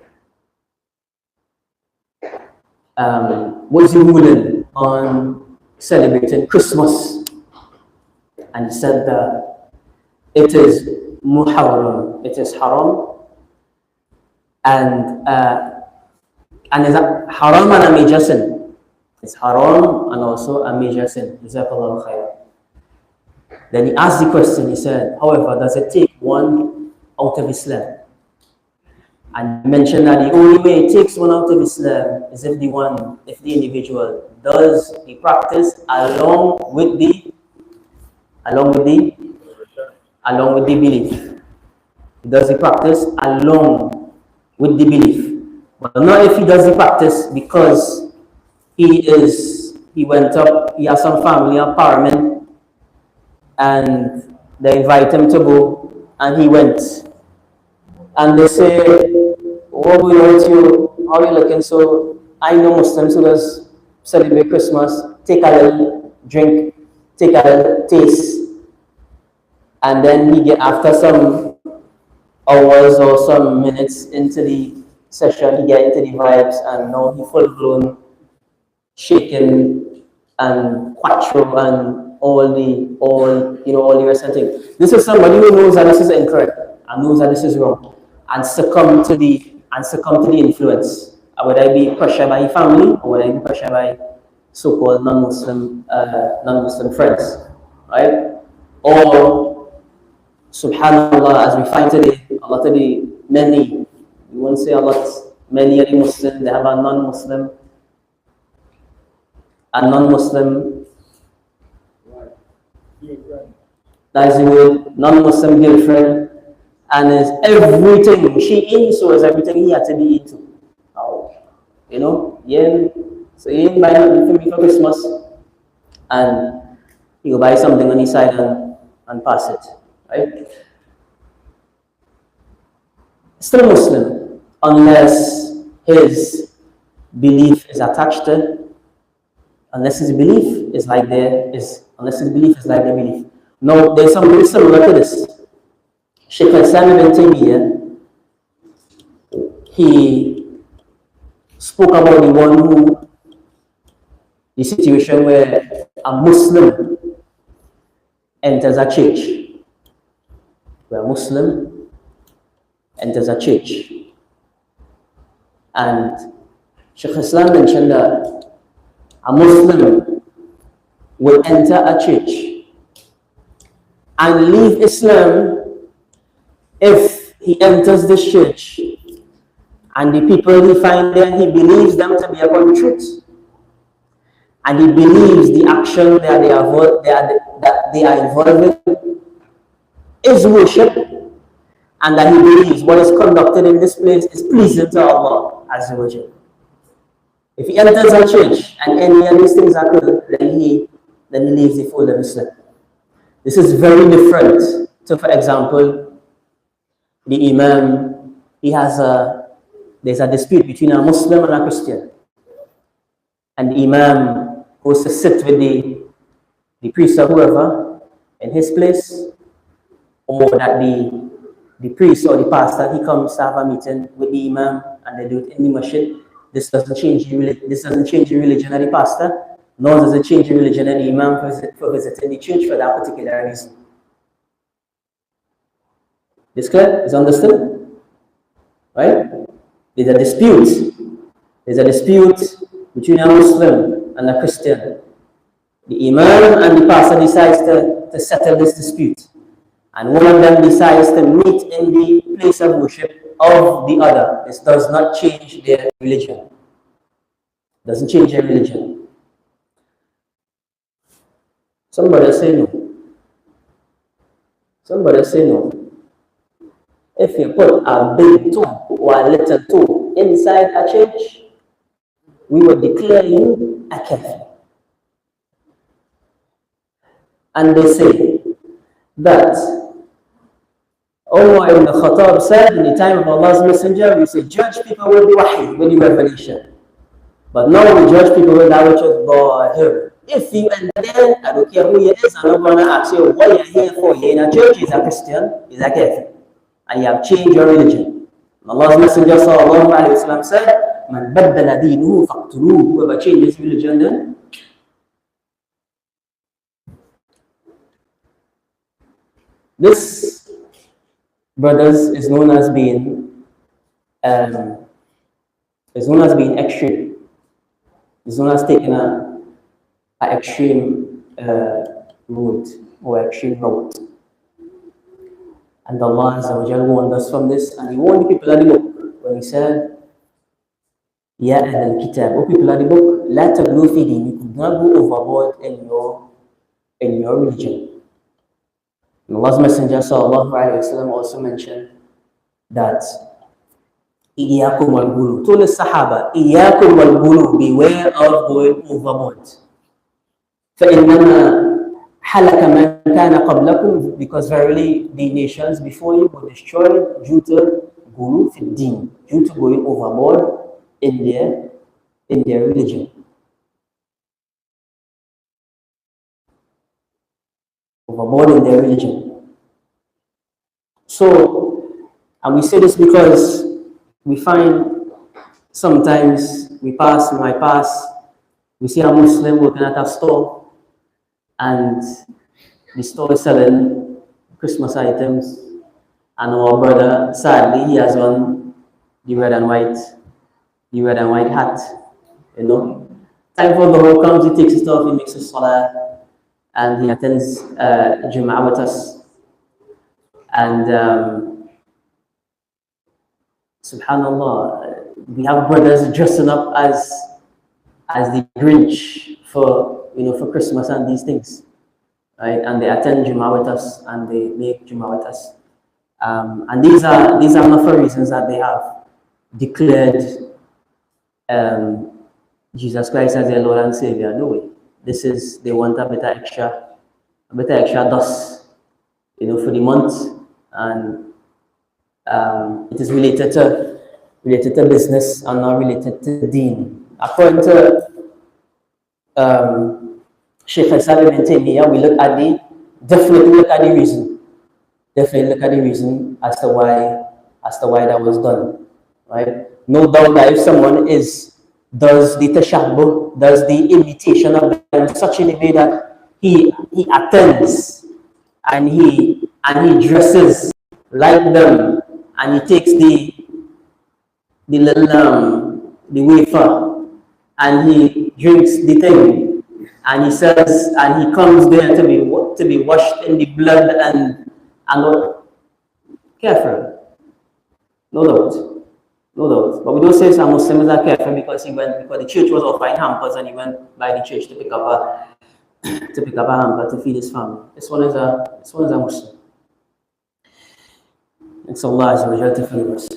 what's your ruling on celebrating Christmas? And he said that it is muharram, it is haram, and it's a haram and a major sin. It's haram and also a major sin. Jazakallahu khair. Then he asked the question, he said, however, does it take one out of Islam? And mentioned that the only way it takes one out of Islam is if the individual does the practice along with the belief. He does the practice along with the belief, but not if he does the practice because he has some family or parliament and they invite him to go and he went. And they say, what we want you, how are you looking? So I know Muslims who does celebrate Christmas, take a little drink, take a little taste, and then he get, after some hours or some minutes into the session, he get into the vibes and now he full blown shaking and quattro and all the rest of things. This is somebody who knows that this is incorrect and knows that this is wrong, and succumb to the influence. Would I be pressured by family, or would I be pressured by so-called non-Muslim friends, right? Or subhanallah, as we find today, a lot of the many, we won't say a lot, many of the Muslims, they have a non-Muslim that is the word, non-Muslim girlfriend, and is everything she into is everything he had to be into. So he ain't buy nothing for me for Christmas, and he will buy something on his side and pass it, right? Still Muslim, unless his belief is attached to, unless his belief is like their belief. Now, there's something similar to this. Sheikh Islam ibn Taymiyyah, he spoke about the situation where a Muslim enters a church. Where a Muslim enters a church. And Sheikh Islam mentioned that a Muslim will enter a church and leave Islam if he enters this church and the people he finds there, he believes them to be upon truth, and he believes the action that they are involved in is worship, and that he believes what is conducted in this place is pleasing to Allah Azza wa Jalla. If he enters a church and any of these things occur, then he leaves the fold of Islam. This is very different to, for example, the Imam, there's a dispute between a Muslim and a Christian. And the Imam goes to sit with the priest or whoever in his place, or that the priest or the pastor, he comes to have a meeting with the Imam and they do it in the masjid. This doesn't change the religion of the pastor. nor does it change the religion and imam for visiting the church for that particular reason. Is clear? Is understood? Right? There's a dispute. There's a dispute between a Muslim and a Christian. The imam and the pastor decides to settle this dispute. And one of them decides to meet in the place of worship of the other. This does not change their religion. Doesn't change their religion. Somebody say no. Somebody say no. If you put a big toe or a little toe inside a church, we will declare you a kafir. And they say that Umar ibn Khattab said in the time of Allah's Messenger, we say judge people with the wahi, with the revelation. But now we judge people with that which is Zahir. If you enter there, I don't care who you is, I'm not going to ask you what you're here for. You're in a church, he's a Christian, he's a kafir. And you have changed your religion. Allah's Messenger sallallahu alayhi wa sallam said, Man baddala deenuhu faqtuluhu. Whoever changes religion then, this, brothers, is known as being extreme. It's known as taking an extreme route or extreme route. And Allah Azza wa Jal warned us from this, and He warned the people of the book when He said, Ya Ahl al-Kitab, O people of the book, La taghlu fi dinikum, do not go overboard in your religion. And Allah's Messenger sallallahu alayhi wa sallam also mentioned that Iyakum wal-Gulu, told the Sahaba, Iyakum wal-Gulu, beware of going overboard. فَإِنَّمَا حَلَكَ مَنْ كَانَ قَبْلَكُمْ, because verily the nations before you were destroyed due to Gulu fi din, due to going overboard in their religion. Overboard in their religion. So, and we say this because we find sometimes we pass we see a Muslim working at a store, and the store is selling Christmas items, and our brother, sadly, he has on the red and white hat, you know. Time for the whole comes, he takes his stuff, he makes his salah, and he attends Jum'ah with us. And subhanallah, we have brothers dressing up as the Grinch for Christmas and these things, right? And they attend Jum'ah with us, and they make Jum'ah with us. And these are not for reasons that they have declared Jesus Christ as their Lord and Savior. No way. They want a bit extra dust, for the month, and it is related to business and not related to deen. According to Sheikh Islam ibn Taymiyyah, we definitely look at the reason as to why that was done, right? No doubt that if someone does the tashabbuh, does the imitation of them such in a way that he attends and he dresses like them, and he takes the little the wafer, and he drinks the thing, and he says, and he comes there to be washed in the blood and careful. No doubt. But we don't say some Muslims are careful because the church was offering hampers, and he went by the church to pick up a hamper to feed his family. This one is a Muslim. It's Allah Azza wa Jalla to feed us.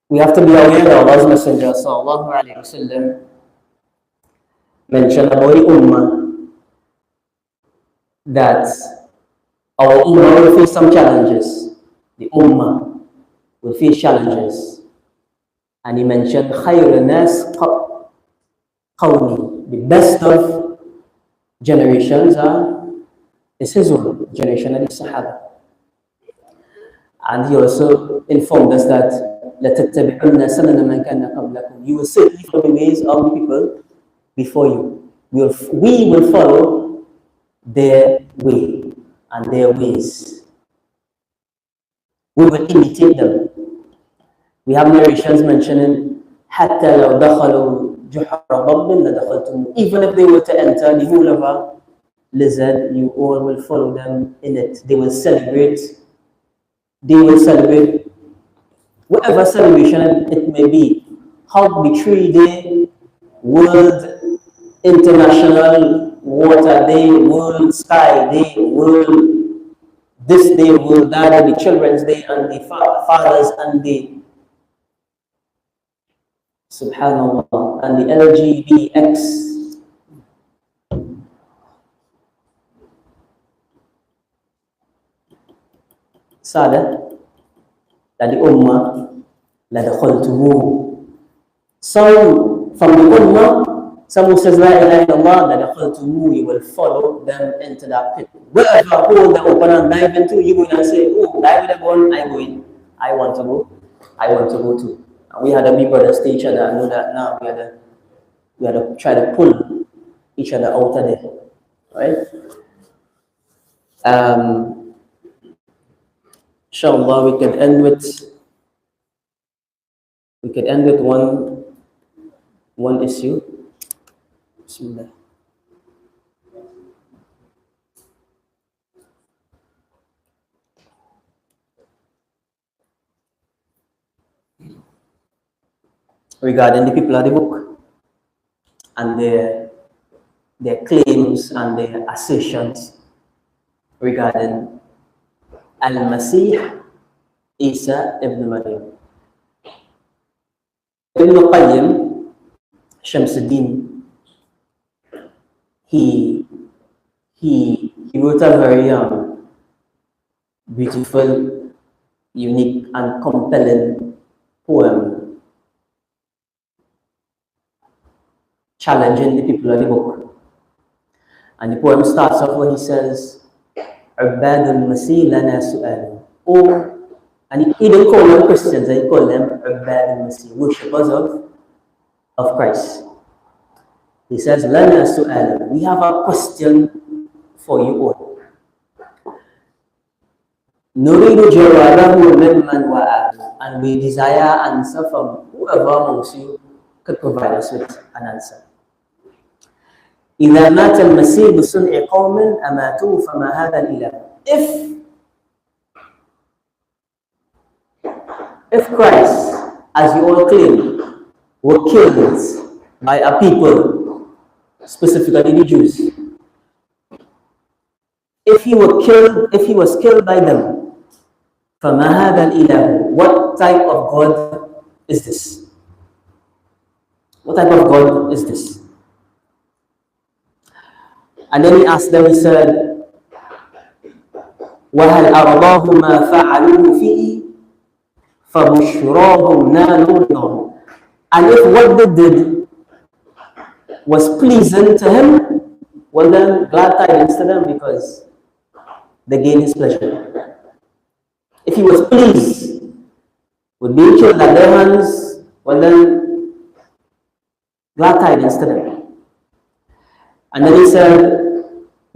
We have to be aware that Allah's Messenger sallallahu alayhi wa sallam mentioned about the Ummah that our Ummah will face some challenges. The Ummah will face challenges. And he mentioned خَيْرُ النَّاسِ قَوْمِي, the best of generations is his own generation, and the Sahaba. And he also informed us that لَتَتَّبِعُنَّ سَنَنَ مَنْ كَانَ قَبْلَكُمْ. You will certainly follow the ways of the people before you. We will follow their way and their ways. We will imitate them. We have narrations mentioning حَتَّى لَوْ دَخَلُوا جُحْرَ ضَبٍّ لَدَخَلْتُمْ. Even if they were to enter the hole of a lizard, you all will follow them in it. They will celebrate. They will celebrate whatever celebration it may be. How the 3-day World International Water Day, World Sky Day, World this day, World that day, the Children's Day, and the Fathers and the Subhanallah, and the LGBTX. Sada, that the Ummah, la dakhaltumu. Some from the Ummah, some who says la ilaha illallah, la dakhaltumu, you will follow them into that pit. Wherever hole they open and dive into, you will say, oh, dive with a gun, I go in. I want to go too. And we had to be brothers to each other and know that now we had to try to pull each other out of there. Right? Inshallah, we could end with one issue. Bismillah. Regarding the people of the book and their claims and their assertions regarding Al-Masih Isa ibn Maryam. Ibn Qayyim Shamsuddin, he wrote a very beautiful, unique and compelling poem challenging the people of the book. And the poem starts off where he says, Ubadul Masih lana su'al. And he didn't call them Christians, he called them Ubadul Masih, worshippers of Christ. He says, lana su'al. We have a question for you all. Nuridu jawabahu mimman wa'ahu. And we desire answer from whoever amongst you could provide us with an answer. إذا مات المسيح بصنع قوم أماتوه فما هذا الإله. If Christ, as you all claim, were killed by a people, specifically the Jews, if he was killed by them, فما هذا الإله. What type of God is this? What type of God is this? And then he asked them, he said, وَهَلْ أَرْضَاهُ مَا فَعَلُوهُ فِيهِ فَبُشْرَاهُمْ نَالُوا رِضَاهُ. And if what they did was pleasing to him, well then, glad tidings to them because they gain his pleasure. If he was pleased with being killed at their hands, well then, glad tidings to them. And then he said,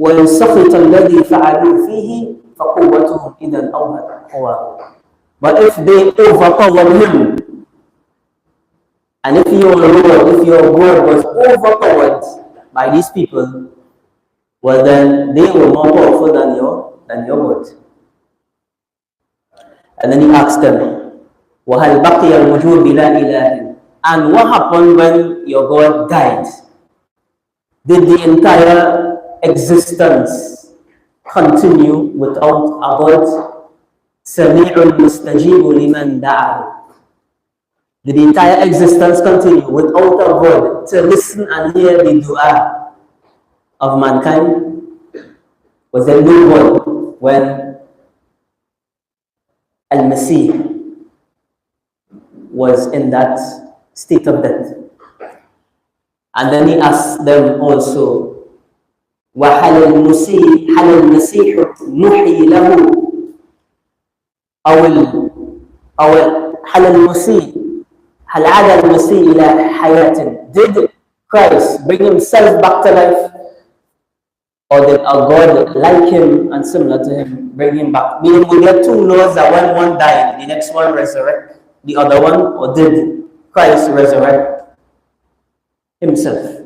وَإِنْ سَخِطَ الَّذِي فَعَلُوا فِيهِ فَقُوَّتُهُمْ إِذًا أَوْهَدْ. But if they overpower him, and if your word was overpowered by these people, well then they were more powerful than your word. And then he asked them, وَهَلْ بَقِيَ الْوُجُودُ بِلَا إِلَهٍ. And what happened when your God died? Did the entire existence continue without a God? Sami'ul mustajibu liman da'a. Did the entire existence continue without a God to listen and hear the dua of mankind? Was there no God when Al-Masih was in that state of death? And then he asked them also, وَحَلَ الْمَسِيحُ نُحِي لَهُ. هل المسيء هل عاد المسيء إلى حياة? Did Christ bring himself back to life? Or did a God like him and similar to him bring him back? Meaning, we get two laws that when one died, the next one resurrect the other one, or did Christ resurrect himself?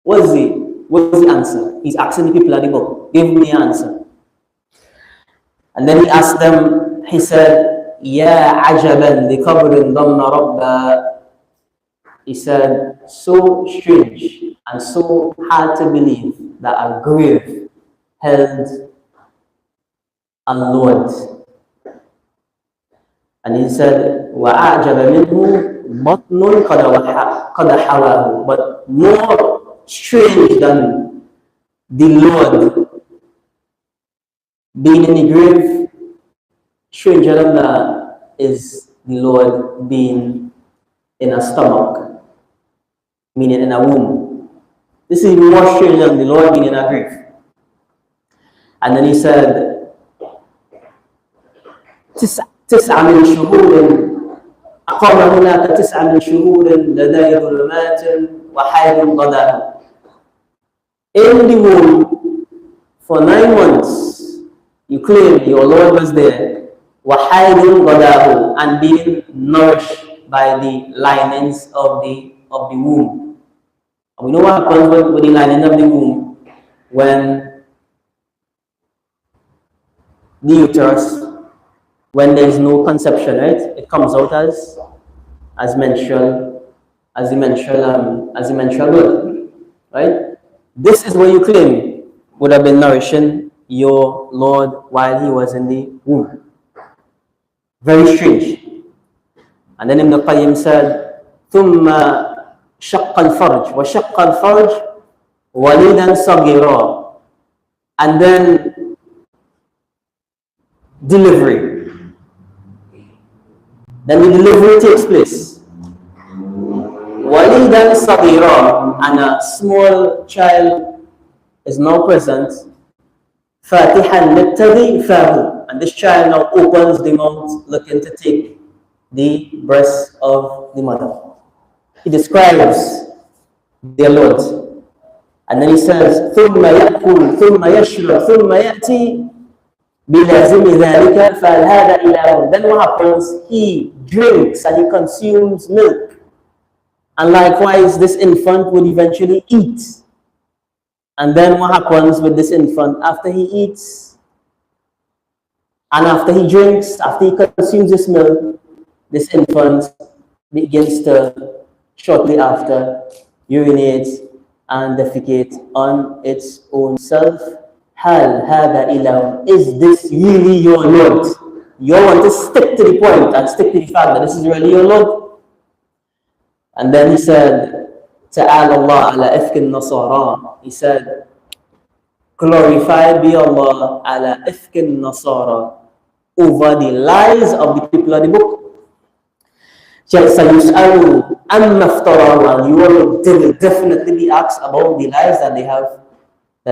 What's the answer? He's asking the people at the book, give me an answer. And then he asked them, he said, Ya ajaban li qabrin dhamma rabba. He said, so strange and so hard to believe that a grave held a Lord. And he said, وَأَعْجَبَ مِنْهُ بَطْنٌ قَدْ حَوَاهُ. But more strange than the Lord being in the grave, stranger than that is the Lord being in a stomach, meaning in a womb. This is more strange than the Lord being in a grave. And then he said, تسعة من شهور أقام هناك 9 من شهور لدي ظلمات وحيل غداه. In the womb for 9 months, you claim your Lord was there, وحيل غداه, and being nourished by the linings of the womb. And we know what happens with the lining of the womb when the uterus, when there is no conception, right? It comes out as menstrual blood, right? This is what you claim would have been nourishing your Lord while he was in the womb. Very strange. And then Ibn Qayyim said, ثم شق الفرج وشق الفرج وليدا صغيرا. And then delivery. Then the delivery takes place. Walidan Sagira, and a small child is now present. Fatihan Littadi Fahu, and this child now opens the mouth looking to take the breast of the mother. He describes their Lord. And then he says, ثُمَّ يَأْكُلْ ثُمَّ يَشْرَبْ ثُمَّ يَأْتِي بِلَازِمِ ذَلِكَ فَهَلْ هَذَا إِلَهٌ. Then what happens? He drinks and he consumes milk. And likewise, this infant would eventually eat. And then what happens with this infant? After he eats, and after he drinks, after he consumes this milk, this infant begins to, shortly after, urinate and defecate on its own self. Hal hada ilah. Is this really your Lord? You want to stick to the point and stick to the fact that this is really your Lord. And then he said, Ta'ala Allah ala ifkin nasara. He said, glorified be Allah ala ifkin nasara, over the lies of the people of the book. And you will definitely be asked about the lies that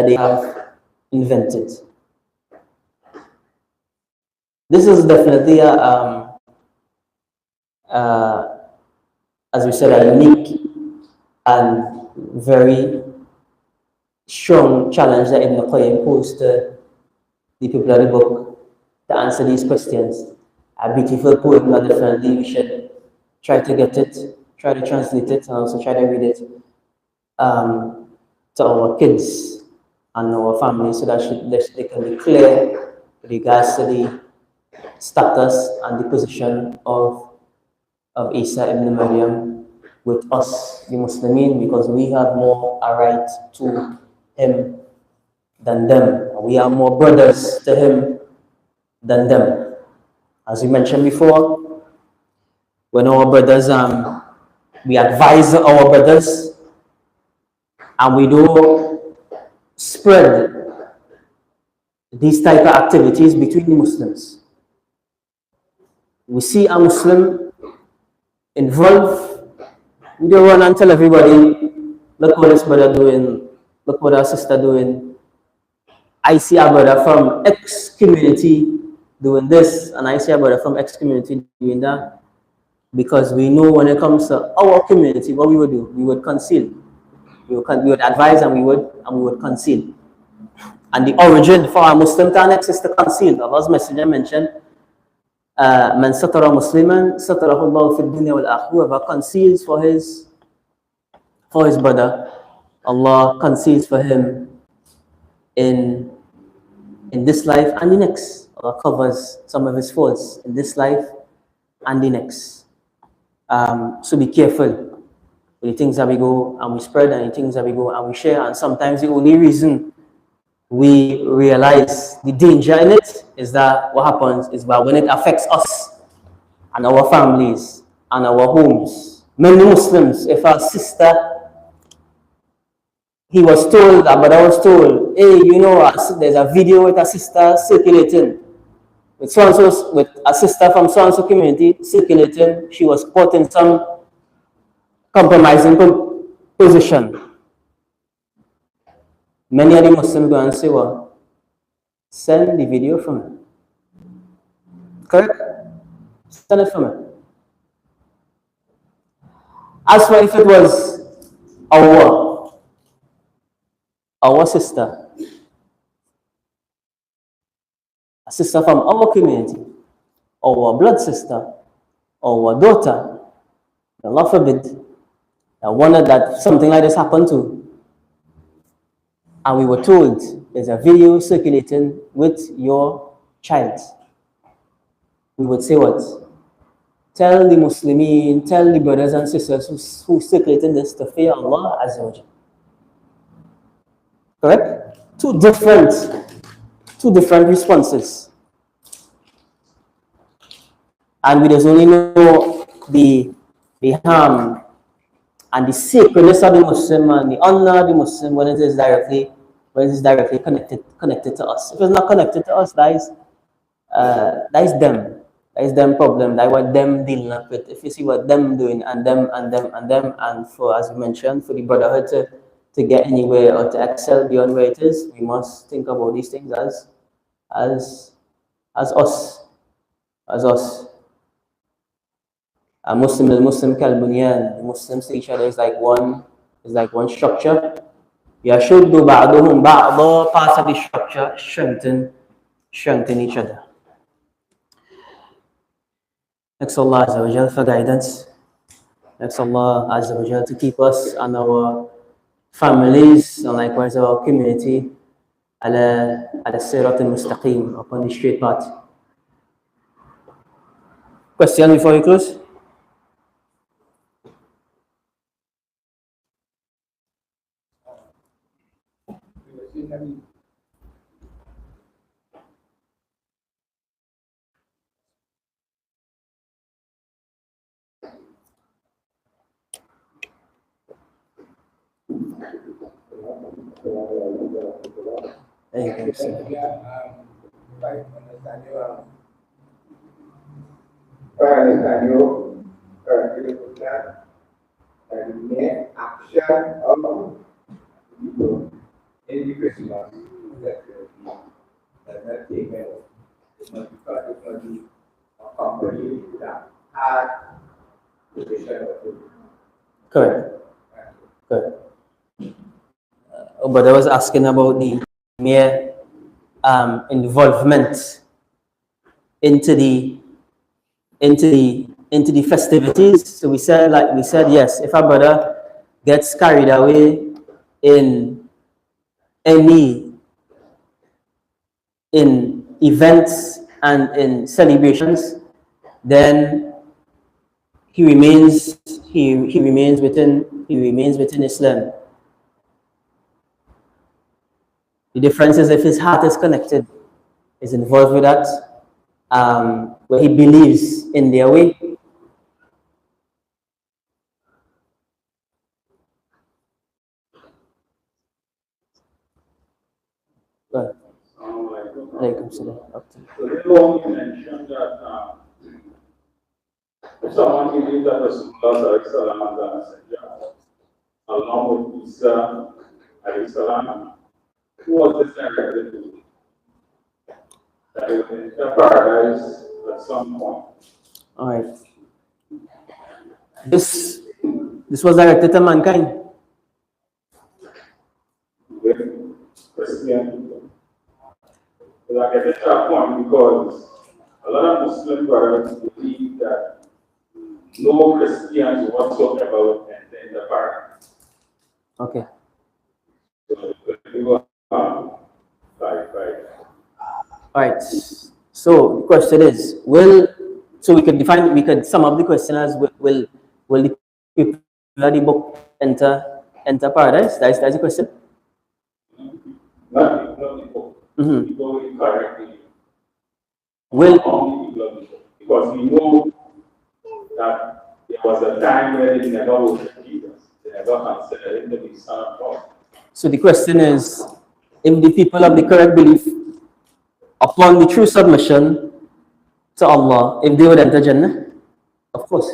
they have invented. This is definitely as we said, a unique and very strong challenge that Ibn Qayyim posed to the people of the book to answer these questions. A beautiful poem that definitely we should try to get it, try to translate it, and also try to read it to our kids and our families, so that they can be clear with regards to the status and the position of Isa ibn Maryam with us, the Muslimin, because we have more a right to him than them. We are more brothers to him than them. As we mentioned before, when our brothers, we advise our brothers, and we don't spread these type of activities between the Muslims. We see a Muslim involved, we don't run and tell everybody, look what this brother doing, look what our sister doing. I see a brother from X community doing this, and I see a brother from X community doing that, because we know when it comes to our community, what we would do, we would conceal. We would advise and we would conceal. And the origin for our Muslim Tanex is to conceal. Allah's Messenger mentioned, Man satara Musliman, satarahu Allah fi dunya wal akhirah. Whoever conceals for his brother, Allah conceals for him in this life and the next. Allah covers some of his faults in this life and the next. So be careful with the things that we go and we spread, and the things that we go and we share. And sometimes the only reason we realize the danger in it is that what happens is that when it affects us and our families and our homes. Many Muslims, if a sister, he was told, a brother was told, hey, you know, there's a video with a sister circulating, with so-and-so, with a sister from so-and-so community circulating. She was caught in some compromising position. Many of the Muslims go and say, well, send the video from her. Correct? Send it from her. As for if it was our sister, a sister from our community, our blood sister, our daughter, Allah forbid, I wonder that something like this happened to, and we were told there's a video circulating with your child, we would say what? Tell the Muslimin, tell the brothers and sisters who circulating this to fear Allah Azza wa Jalla. Correct? Two different responses. And we just only know the harm and the sacredness of the Muslim and the honor of the Muslim when it is directly connected to us. If it's not connected to us, that is them. That is them problem. That is what them dealing with. If you see what them doing and them, and for, as we mentioned, for the brotherhood to get anywhere or to excel beyond where it is, we must think about these things as us. A Muslim is Muslim kalbunyan. The Muslims to each other is like one structure. Yashuddu ba'duhum ba'da, parts of the structure strengthen each other. Ask Allah Azza wa Jal for guidance. Ask Allah Azza wa Jal to keep us and our families and likewise our community ala sirat al-mustaqim, upon the straight path. Question before you close? Action of education that not taken because it must be a company that had position of Correct. But I was asking about the mere involvement into the festivities. So we said yes, if a brother gets carried away in events and in celebrations, then he remains within Islam. The difference is if his heart is connected, is involved with that, where he believes in their way. So you mentioned that if someone believes that Rasulullah is the messenger, along with Isa, who was this directed to? that they will enter paradise at some point. All right. This was directed to mankind. With Christian people. But I get to that point because a lot of Muslim brothers believe that no Christians whatsoever will enter in the paradise. Okay. So they go right. All right. So the question is, so we could sum up the question as will the people of the book enter paradise? That's the question. Not people. Mm-hmm. People will correctly. Will Only people of the book. Because we know that there was a time where they never worshiped Jesus. They never considered him to be Son of God. So the question is, if the people of the correct belief upon the true submission to Allah, if they would enter Jannah? Of course.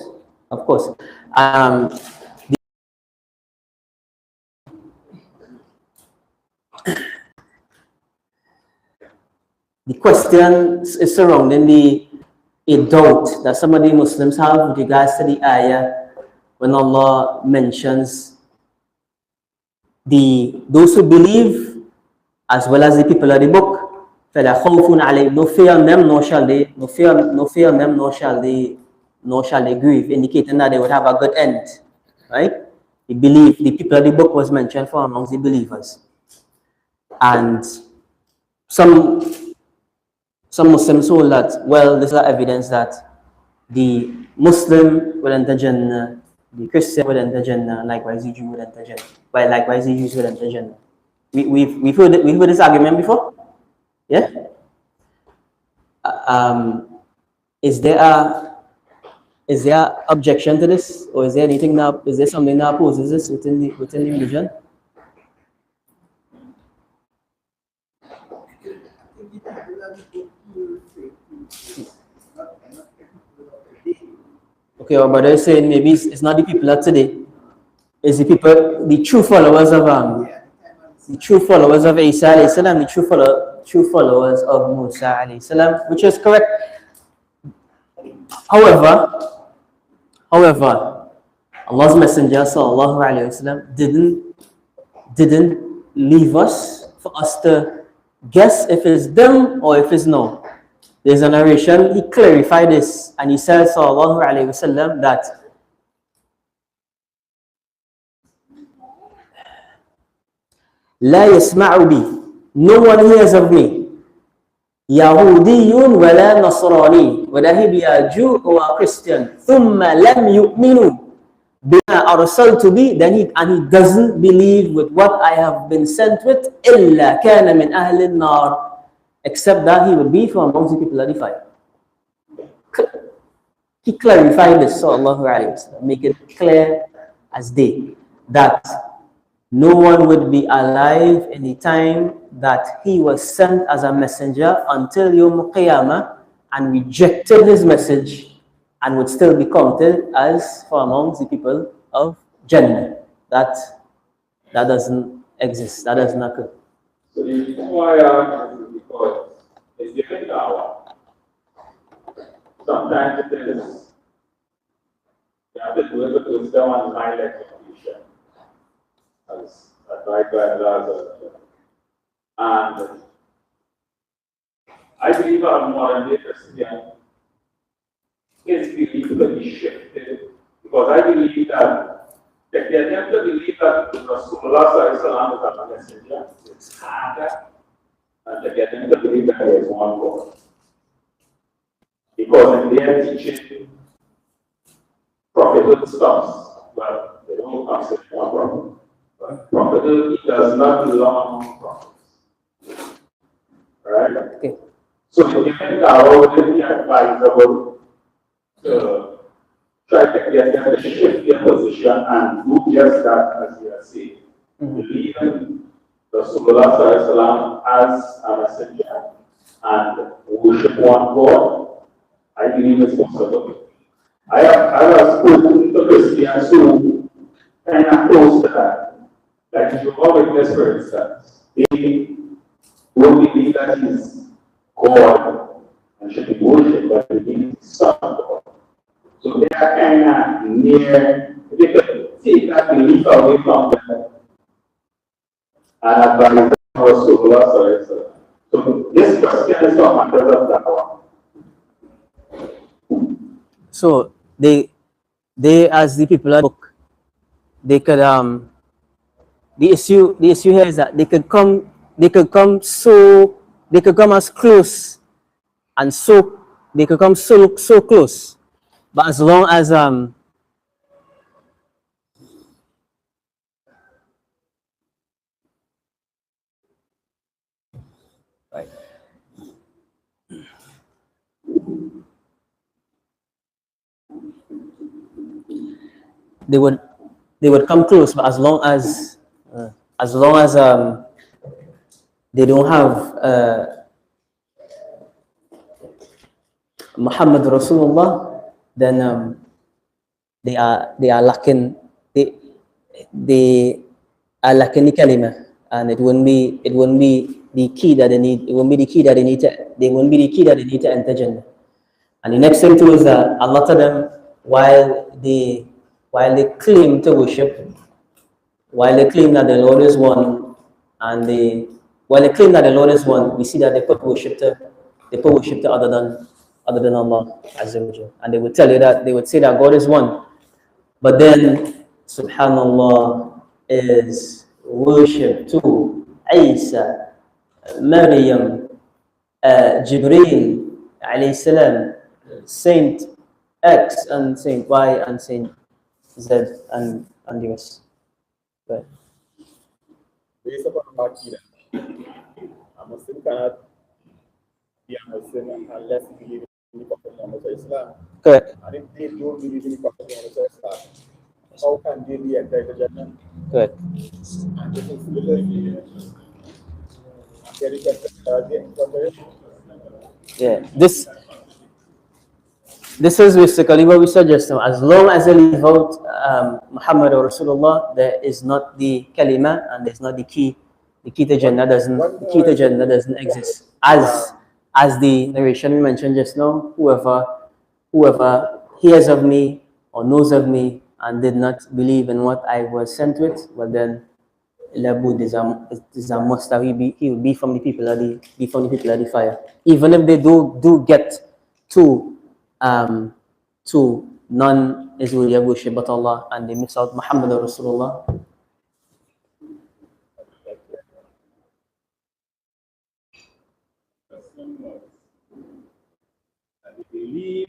The question is surrounding a doubt that some of the Muslims have with regards to the ayah when Allah mentions those who believe as well as the people of the book. فَلَا خَوْفٌ عَلَيْهِمْ, no fear on them, nor shall they grieve, indicating that they would have a good end. Right? The people of the book was mentioned for amongst the believers. And some Muslims hold that, well, this is evidence that the Muslim will enter Jannah, the Christian will enter Jannah, likewise the Jew will enter Jannah. But likewise the Jews will enter Jannah. We've heard this argument before? Yeah? Is there objection to this? Or is there something that opposes this within the religion? Okay, our brother is saying maybe it's not the people of today. It's the true followers of Isa alayhi salam, the true followers of Musa alayhi salam, which is correct. However, Allah's Messenger sallallahu alayhi wasallam didn't leave us for us to guess if it's them or if it's no. There's a narration, he clarified this, and he said sallallahu alayhi wasallam that لا يسمع بي, no one hears of me, يهودي ولا نصراني, whether he be a Jew or a Christian, ثم لم يؤمنوا بما أرسلت به, then he doesn't believe with what I have been sent with, إلا كان من أهل النار, except that he will be from amongst the people of the fire. He clarified this, sallallahu alayhi wa sallam, make it clear as day that no one would be alive in the time that he was sent as a messenger until Yawm Qiyamah and rejected his message and would still be counted as from amongst the people of Jannah. That doesn't exist, that doesn't occur. So the reason why I ask is because it's different hour. Sometimes it is, you have to do it with wisdom and mind execution, as advised by others. And I believe our modern day Christian is belief to be shifted, because I believe that if they attempt to believe that Rasulullah is a messenger, it's harder than to get them to believe that there is one God. Because in their teaching, prophethood stops. Well, they don't consider one prophet. But prophethood does not belong among prophets. Right? Okay. So the different Dawood would be advisable to try to get them to shift their position and do just that, as you are saying. Believing Rasulullah as a messenger and worship one God. I believe it's possible. I have spoken to Christians who kind of close to that. Like Jehovah's Witness, for instance, they don't believe that he's God and should be worshipped, but we need to stop God. So they are kind of near, they could take that belief away from them and advise our solar. So this question is from matters of that one. So they as the people of the book, they could the issue here is that they could come as close and so they could come so close, but as long as right. They would come close, but as long as they don't have Muhammad Rasulullah, then they are lacking they are lacking the kalima, and it won't be the key that they need. It won't be the key that they need to enter Jannah. And the next thing too is that a lot of them, while they claim to worship, while they claim that the Lord is one, while they claim that the Lord is one, we see that they put worship to other than Allah Azza wa Jalla. And they would tell you that they would say that God is one, but then Subhanallah is worship to Isa, Maryam, Jibreel alayhi salam, Saint X and Saint Y and Saint Z and the rest. Right. Based upon our Akida, a Muslim cannot be a Muslim unless he believes in the Prophet Muhammad Islam. Correct. And if they don't believe in the Prophet Muhammad Islam, how can they be entitled to Jannah? Correct. And this is literally Yeah. This is basically what we suggest now. As long as they leave out Muhammad or Rasulullah, there is not the kalima and there's not the key. The key to Jannah doesn't exist. As the narration we mentioned just now, whoever hears of me or knows of me and did not believe in what I was sent with, well then Dawood is a must that he will be from the people of the fire. Even if they do get to none is worthy of worship but Allah and they miss out Muhammad Rasulullah. Believe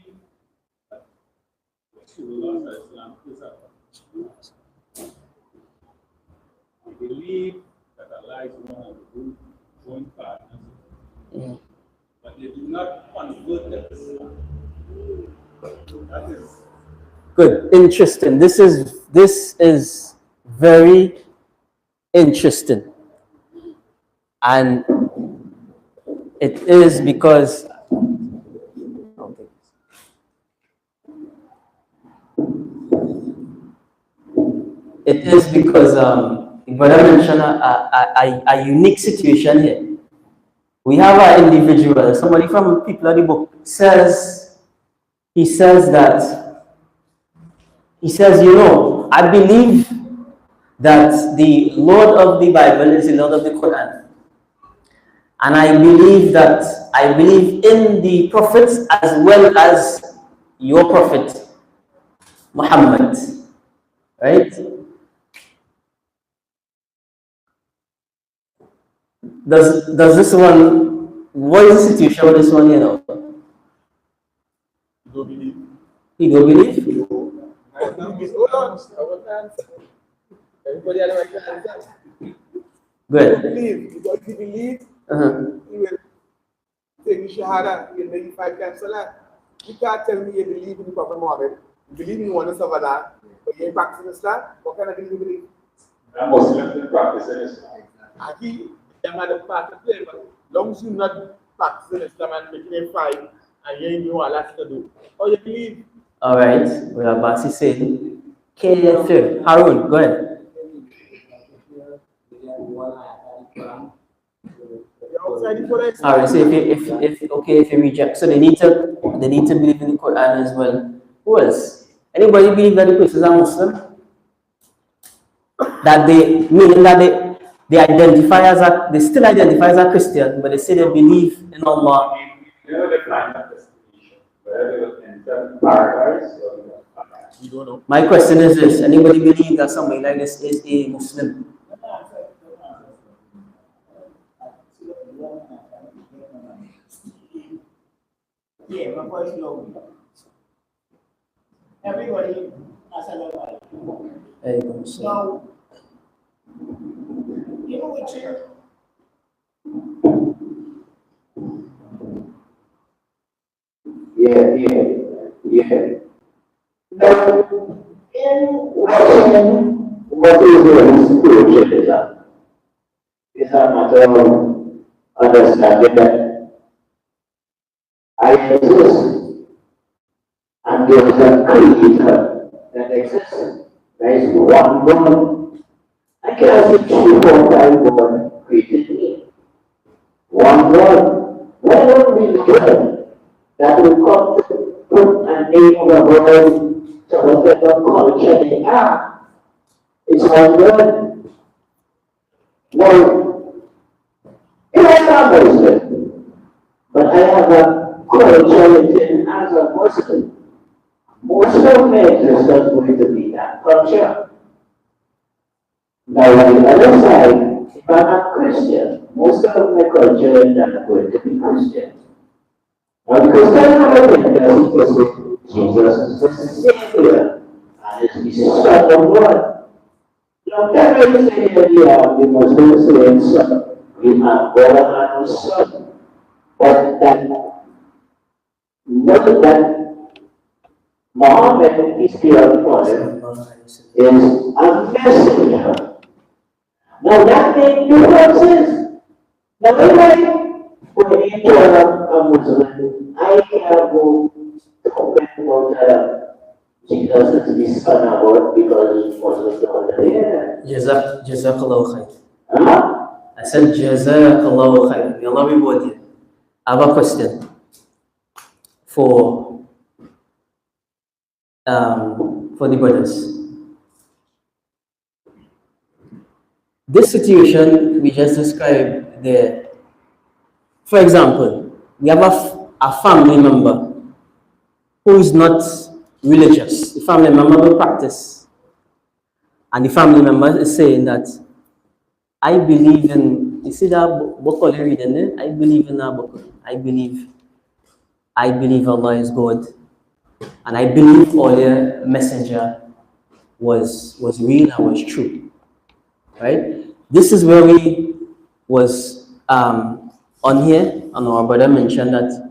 that Rasulullah is a we believe that Allah is one of the joint partners, but they do not convert them to Islam. That is Good, interesting. This is very interesting, and it is because brother mentioned a unique situation here. We have an individual, somebody from People of the Book says, I believe that the Lord of the Bible is the Lord of the Quran. And I believe in the prophets as well as your prophet, Muhammad. Right? Does this one, what is the situation with this one, you know? don't believe. He don't believe? Hold on, I want to answer. Everybody has the right to answer. Good. Believe, because if you believe, you will take the Shahada, you will make 5 times Salah. You can't tell me you believe in the Prophet Muhammad, you believe in the oneness of Allah, but you ain't practicing Islam. What kind of belief you believe? that Muslims in practice in Islam. And he, them are the part of play, but long as you not practicing Islam and making it 5, and you ain't know Allah to do. How you believe? All right. Well, Abasi said, Kafir. Harun, go ahead. outside the Quran. All right. So if you reject, so they need to believe in the Quran as well. Who else? Anybody believe that the persons are Muslim? That they meaning that they identify as they still identify as a Christian, but they say they believe in Allah. You know, they find that destination, whether they will enter paradise or they will fire. We don't know. My question is this: anybody believe that somebody like this is a Muslim? Yeah, my voice low. Everybody has a level. Now, you know what you Yeah. Now, in what is really spiritualism is a matter of understanding that I exist and there is a creator that exists. There is one God. I cannot say 3, 4, 5 God created me. One God. Why don't we learn that we come to put a name of a word to whatever culture they are? It's one God. Now, if I'm a Muslim, but I have a culture within as a Muslim, most of my existence is going to be that culture. Now, on the other side, if I'm a Christian, most of my culture is not going to be Christian. Now, Christians have a tendency to say Jesus is the Savior and is the Son of God. Now, that is the Muslims saying Son. We have God and Son. But that, not that Muhammad, peace be upon him, is a messenger. Now that makes differences. Now when you turn a Muslim, I can go talk about Jesus is the Son of God because Muslims don't understand. Jazakallahu khair. Huh? I said Jazakallahu khair. May Allah reward you. I have a question for the brothers. This situation we just described there. For example, we have a family member who is not religious. The family member will practice. And the family member is saying that, I believe in, you see that book you're reading there? I believe in that book. I believe Allah is God. And I believe all your messenger was real and was true. Right? This is where we was on here, and our brother mentioned that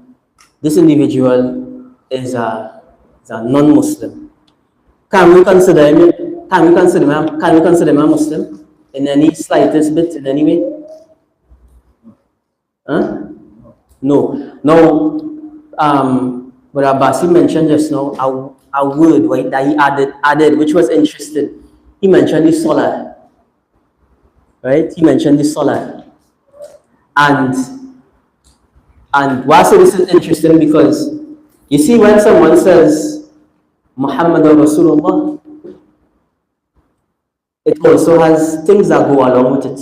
this individual is a non-Muslim. Can we consider him a Muslim in any slightest bit, in any way? Huh? No. Now, what Abbasi mentioned just now, a word, right, that he added, which was interesting. He mentioned the Salah. Right? He mentioned the Salah. And why I say this is interesting, because you see when someone says Muhammad Rasulullah, it also has things that go along with it.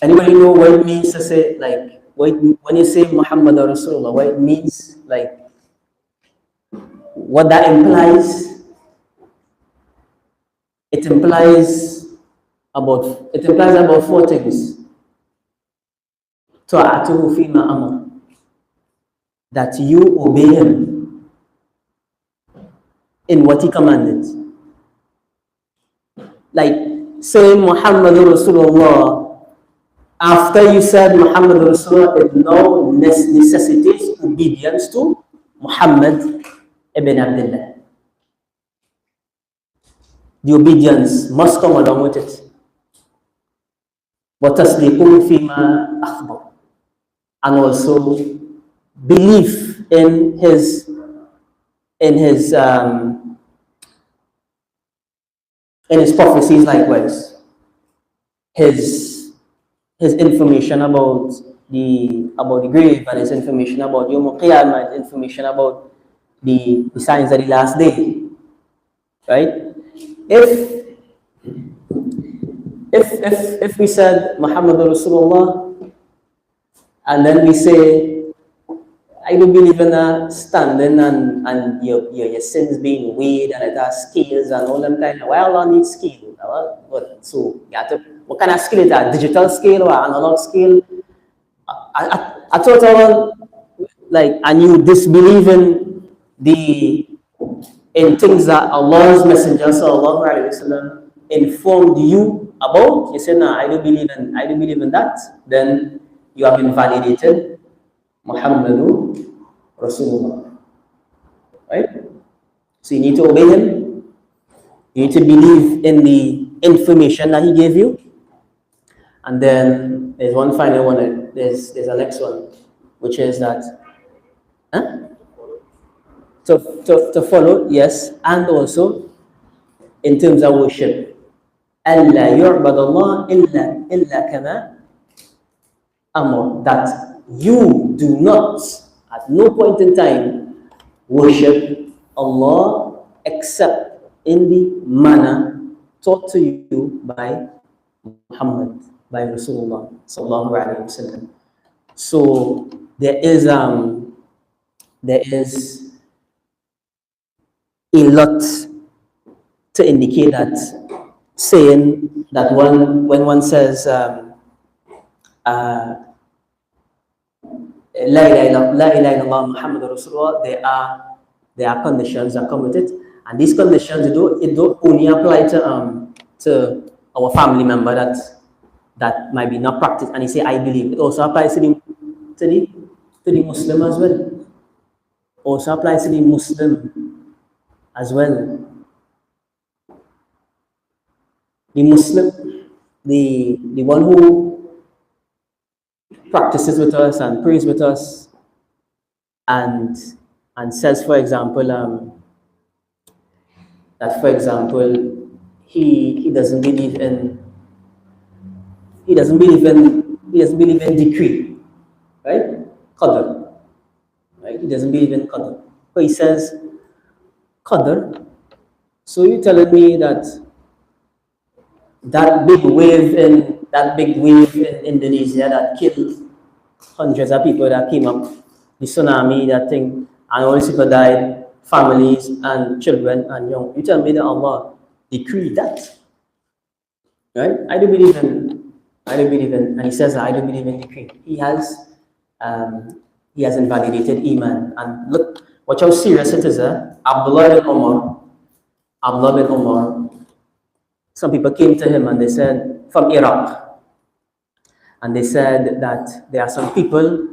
Anybody know what it means to say, like, when you say Muhammad Rasulullah, what it means, like, what that implies? It implies about 4 things. Ta'atuhu fima amar, that you obey him in what he commanded. Like saying Muhammad Rasulullah, after you said Muhammad Rasulullah, it now necessitates obedience to Muhammad ibn Abdullah. The obedience must come along with it. وَتَصْدِيقُهُ فِيمَا أَخْبَرَ, and also belief in his prophecies, likewise his his information about the grave, and his information about Yom Qiyamah, his information about the signs of the last day, right? If we said Muhammad Rasulullah, and then we say, I do believe in standing and your sins being weighed and it has scales and all them kind of, why Allah needs scale? So you have to, what kind of scale is that? Digital scale or analog scale? I thought and you disbelieve in things that Allah's Messenger sallallahu alaihi wasallam informed you about. You say, no, I do believe in that. Then you have invalidated Muhammadu Rasulullah. Right? So you need to obey him. You need to believe in the information that he gave you. And then there's one final one. There's a next one, which is that to follow, yes, and also in terms of worship. أَلَّا يُعْبَدَ اللَّهِ إِلَّا كَمَا أَمَرَ, that you do not, at no point in time, worship Allah except in the manner taught to you by Muhammad, by Rasulullah sallallahu alaihi wasallam. So there is a lot to indicate that, saying that when one says La ilaha illallah Muhammad Rasulullah, there are conditions that come with it, and these conditions it don't only apply to our family member that might be not practiced, and he say I believe. It also applies to the Muslim as well. Also applies to the Muslim as well. The Muslim, the one who practices with us and prays with us, and says, for example, that, for example, he doesn't believe in decree, right? Qadr, right? He doesn't believe in Qadr, but he says Qadr. So you're telling me that big wave in Indonesia that killed hundreds of people, that came up, the tsunami, that thing, and all these people died, families and children and young. You tell me that Allah decreed that, right? I do believe in, and he says I do believe in decree. He has invalidated Iman. And look, watch how serious it is. Abdullah bin Umar, some people came to him and they said, from Iraq, and they said that there are some people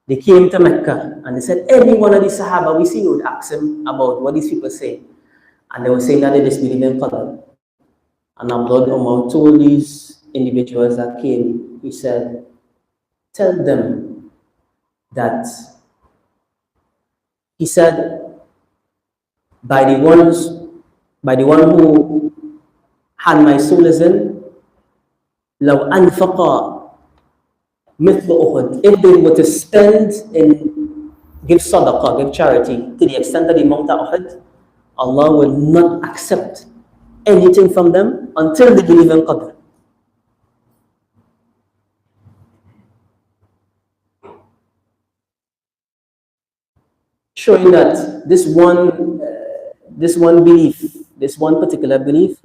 they came to Mecca, and they said, any one of the Sahaba we see would ask him about what these people say. And they were saying that they disbelieve in Qadr. And Abdullah bin Umar told these individuals that came, he said, tell them that, he said, by the one who hand my soul is in, لو أنفق مثل أحد, if they were to spend and give sadaqah, give charity to the extent of the amount of Uhud, Allah will not accept anything from them until they believe in Qadr. Showing that this one belief, this one particular belief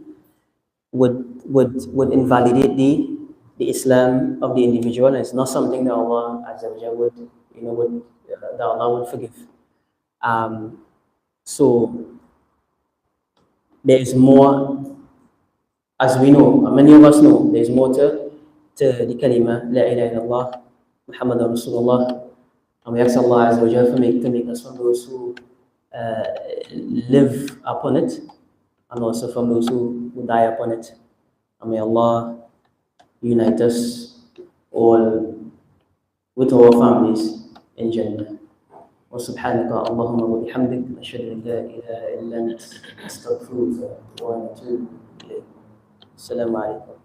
would invalidate the Islam of the individual, and it's not something that Allah Azza wa Jalla that Allah would forgive. So there is more, as we know, many of us know, there is more to the kalima La ilaha illallah Muhammadur Rasulullah, and we ask Allah Azza wa Jalla to make us from those who live upon it, and also from those who die upon it. And may Allah unite us all with our families in Jannah. وسبحانك اللهم وبحمدك نشهد أن لا إله إلا أنت نستغفرك ونتوب إليك. السلام عليكم.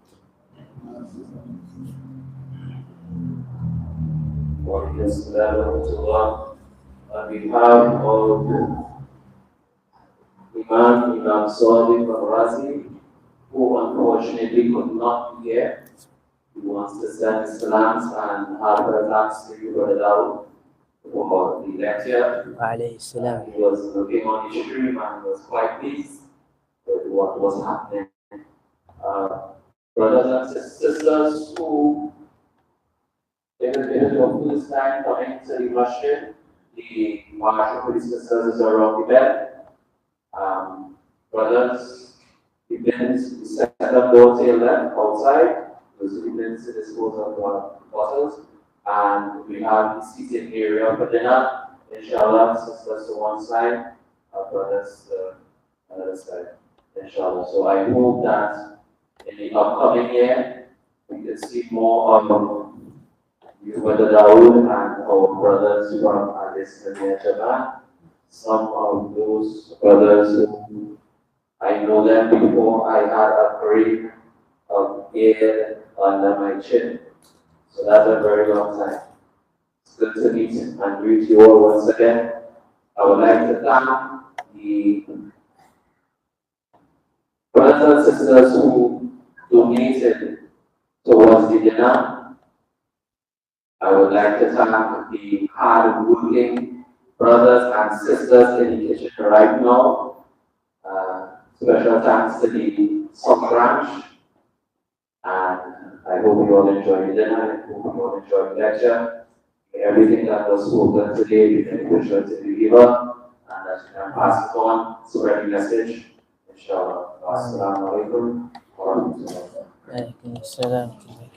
On behalf of Imam Sadiq al-Razi, who unfortunately could not be here. He wants to send his salams and heartfelt thanks to you, Brother Dawood, for the lecture. He was looking on his stream and was quite pleased with what was happening. Brothers and sisters who of this time coming to the masjid, the martial police sisters is around the bed. Brothers, the bins, we set up door to your left outside. Those are the bins to dispose of bottles. And we have the seating area for dinner. Inshallah, sisters to one side, brothers to another side. Inshallah. So I hope that in the upcoming year, we can see more of you, Brother Dawood, and our brothers from Addis Ababa. Some of those brothers who I know them before I had a grain of hair under my chin. So that's a very long time. It's good to meet and greet you all once again. I would like to thank the brothers and sisters who donated towards the dinner. I would like to thank the hard-working brothers and sisters in the kitchen right now. Special thanks to the South Branch. And I hope you all enjoy the dinner. I hope you all enjoy the lecture. Everything that was spoken today be beneficial to the believer, and that you can pass it on, spread the message. Inshallah. Assalamu alaikum wa rahmatullahi wa barakatuh.